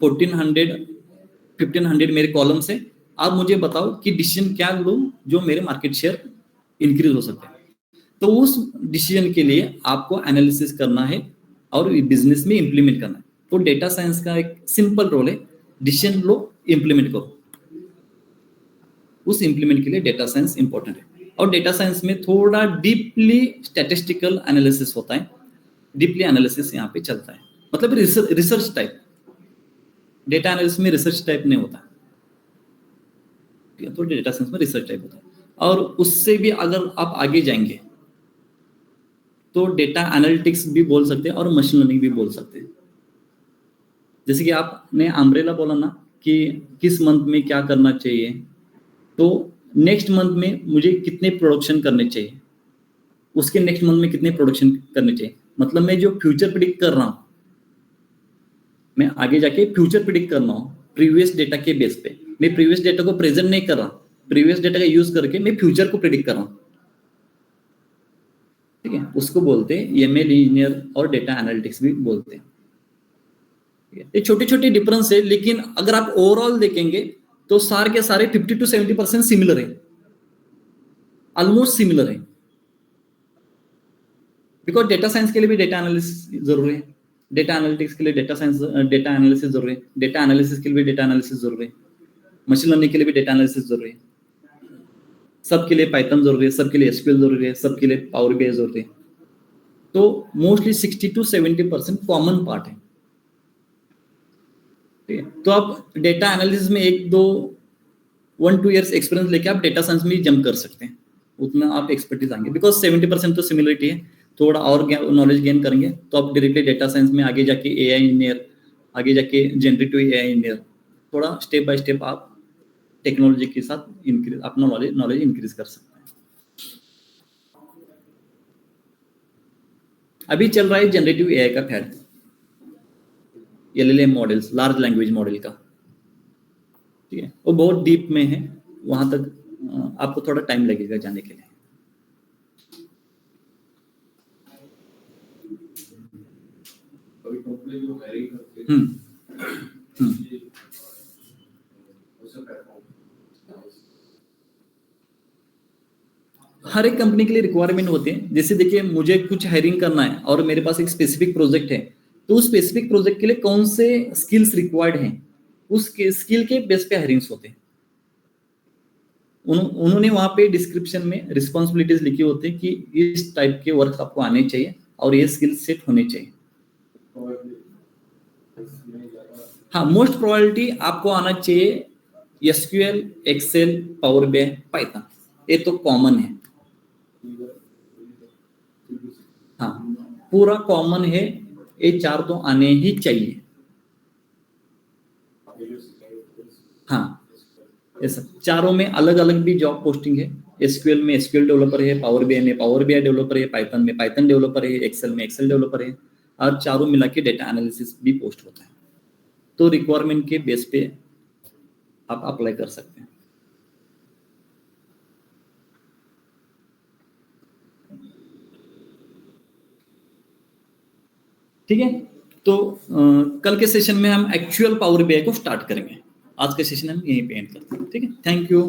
1500 मेरे कॉलम्स है, आप मुझे बताओ कि डिसीजन क्या लूं जो मेरे मार्केट शेयर इंक्रीज हो सकते हैं। तो उस डिसीजन के लिए आपको एनालिसिस करना है और बिजनेस में इंप्लीमेंट करना है। तो डेटा साइंस का एक सिंपल रोल है, डिसीजन लो, इंप्लीमेंट करो। उस इंप्लीमेंट के लिए डेटा साइंस इंपॉर्टेंट है। और डेटा साइंस में थोड़ा डीपली स्टैटिस्टिकल एनालिसिस होता है, डीपली एनालिसिस यहाँ पे चलता है, मतलब रिसर्च टाइप। डेटा एनालिसिस में रिसर्च टाइप नहीं होता, तो डेटा साइंस में रिसर्च टाइप होता है। और उससे भी अगर आप आगे जाएंगे तो डेटा एनालिटिक्स भी बोल सकते हैं और मशीन लर्निंग भी बोल सकते हैं। जैसे कि आपने अम्ब्रेला बोला ना कि किस मंथ में क्या करना चाहिए, तो नेक्स्ट मंथ में मुझे कितने प्रोडक्शन करने चाहिए, उसके नेक्स्ट मंथ में कितने प्रोडक्शन करने चाहिए, मतलब मैं जो फ्यूचर प्रिडिक्ट कर रहा हूँ, मैं आगे जाके फ्यूचर प्रिडिक्ट कर रहा हूँ प्रीवियस डेटा के बेस पे। मैं प्रीवियस डेटा को प्रेजेंट नहीं कर रहा, प्रीवियस डेटा का यूज करके मैं फ्यूचर को प्रिडिक्ट कर रहा हूँ, ठीक है। उसको बोलते हैं एमएल इंजीनियर और डेटा एनालिटिक्स भी बोलते हैं। ये छोटे छोटे डिफरेंस है, लेकिन अगर आप ओवरऑल देखेंगे तो सारे के सारे 50 to 70% सिमिलर है, ऑलमोस्ट सिमिलर है। बिकॉज डेटा साइंस के लिए भी डेटा एनालिसिस जरूरी है, डेटा एनालिटिक्स के लिए डेटा साइंस डेटा एनालिसिस जरूरी है, डेटा एनालिसिस के लिए भी डेटा एनालिसिस जरूरी है, मशीन लर्निंग के लिए भी डेटा एनालिसिस जरूरी है, सबके लिए पाइथन जरूरी है, सबके लिए एसक्यूएल जरूरी है, सबके लिए पावर बीआई जरूरी है। तो मोस्टली 60 to 70% कॉमन पार्ट है, ठीक है। तो आप डेटा एनालिसिस में 1-2 ईयर्स एक्सपीरियंस लेके आप डेटा साइंस में जंप कर सकते हैं, उतना आप एक्सपर्टीज आएंगे। बिकॉज 70% तो सिमिलरिटी है, थोड़ा और नॉलेज गेन करेंगे तो आप डायरेक्टली डेटा साइंस में आगे जाके एआई इंजीनियर, आगे जाके जनरेटिव एआई इंजीनियर, थोड़ा स्टेप बाय स्टेप आप टेक्नोलॉजी के साथ इंक्रीज अपना नॉलेज इंक्रीज कर सकते हैं। अभी चल रहा है जनरेटिव एआई का fad, LLM models, large language model का, ठीक है। वो बहुत डीप में है, वहां तक आपको थोड़ा टाइम लगेगा जाने के लिए। हर एक कंपनी के लिए रिक्वायरमेंट होते हैं। जैसे देखिए मुझे कुछ हायरिंग करना है और मेरे पास एक स्पेसिफिक प्रोजेक्ट है, तो उस स्पेसिफिक प्रोजेक्ट के लिए कौन से स्किल्स रिक्वायर्ड हैं, उस स्किल के बेस पे हायरिंग्स होते हैं। उन्होंने वहां पे डिस्क्रिप्शन में रिस्पॉन्सिबिलिटीज लिखी होती है कि इस टाइप के वर्क आपको आने चाहिए और ये स्किल सेट होने चाहिए। हाँ, मोस्ट प्रोबेबिलिटी आपको आना चाहिए SQL, Excel, Power BI, Python, ये तो कॉमन है। हाँ, पूरा कॉमन है, ये 4 तो आने ही चाहिए। हाँ, ये सब चारों में अलग अलग भी जॉब पोस्टिंग है। एसक्यूएल में एसक्यूएल डेवलपर है, पावर बीआई में पावर बीआई डेवलपर है, पाइथन में पाइथन डेवलपर है, एक्सेल में एक्सेल डेवलपर है, और चारों मिला के डेटा एनालिसिस भी पोस्ट होता है। तो रिक्वायरमेंट के बेस पे आप अप्लाई कर सकते हैं। ठीक है, तो कल के सेशन में हम एक्चुअल पावर बीआई को स्टार्ट करेंगे। आज के सेशन हम यहीं पे एंड करते हैं, ठीक है। Thank you.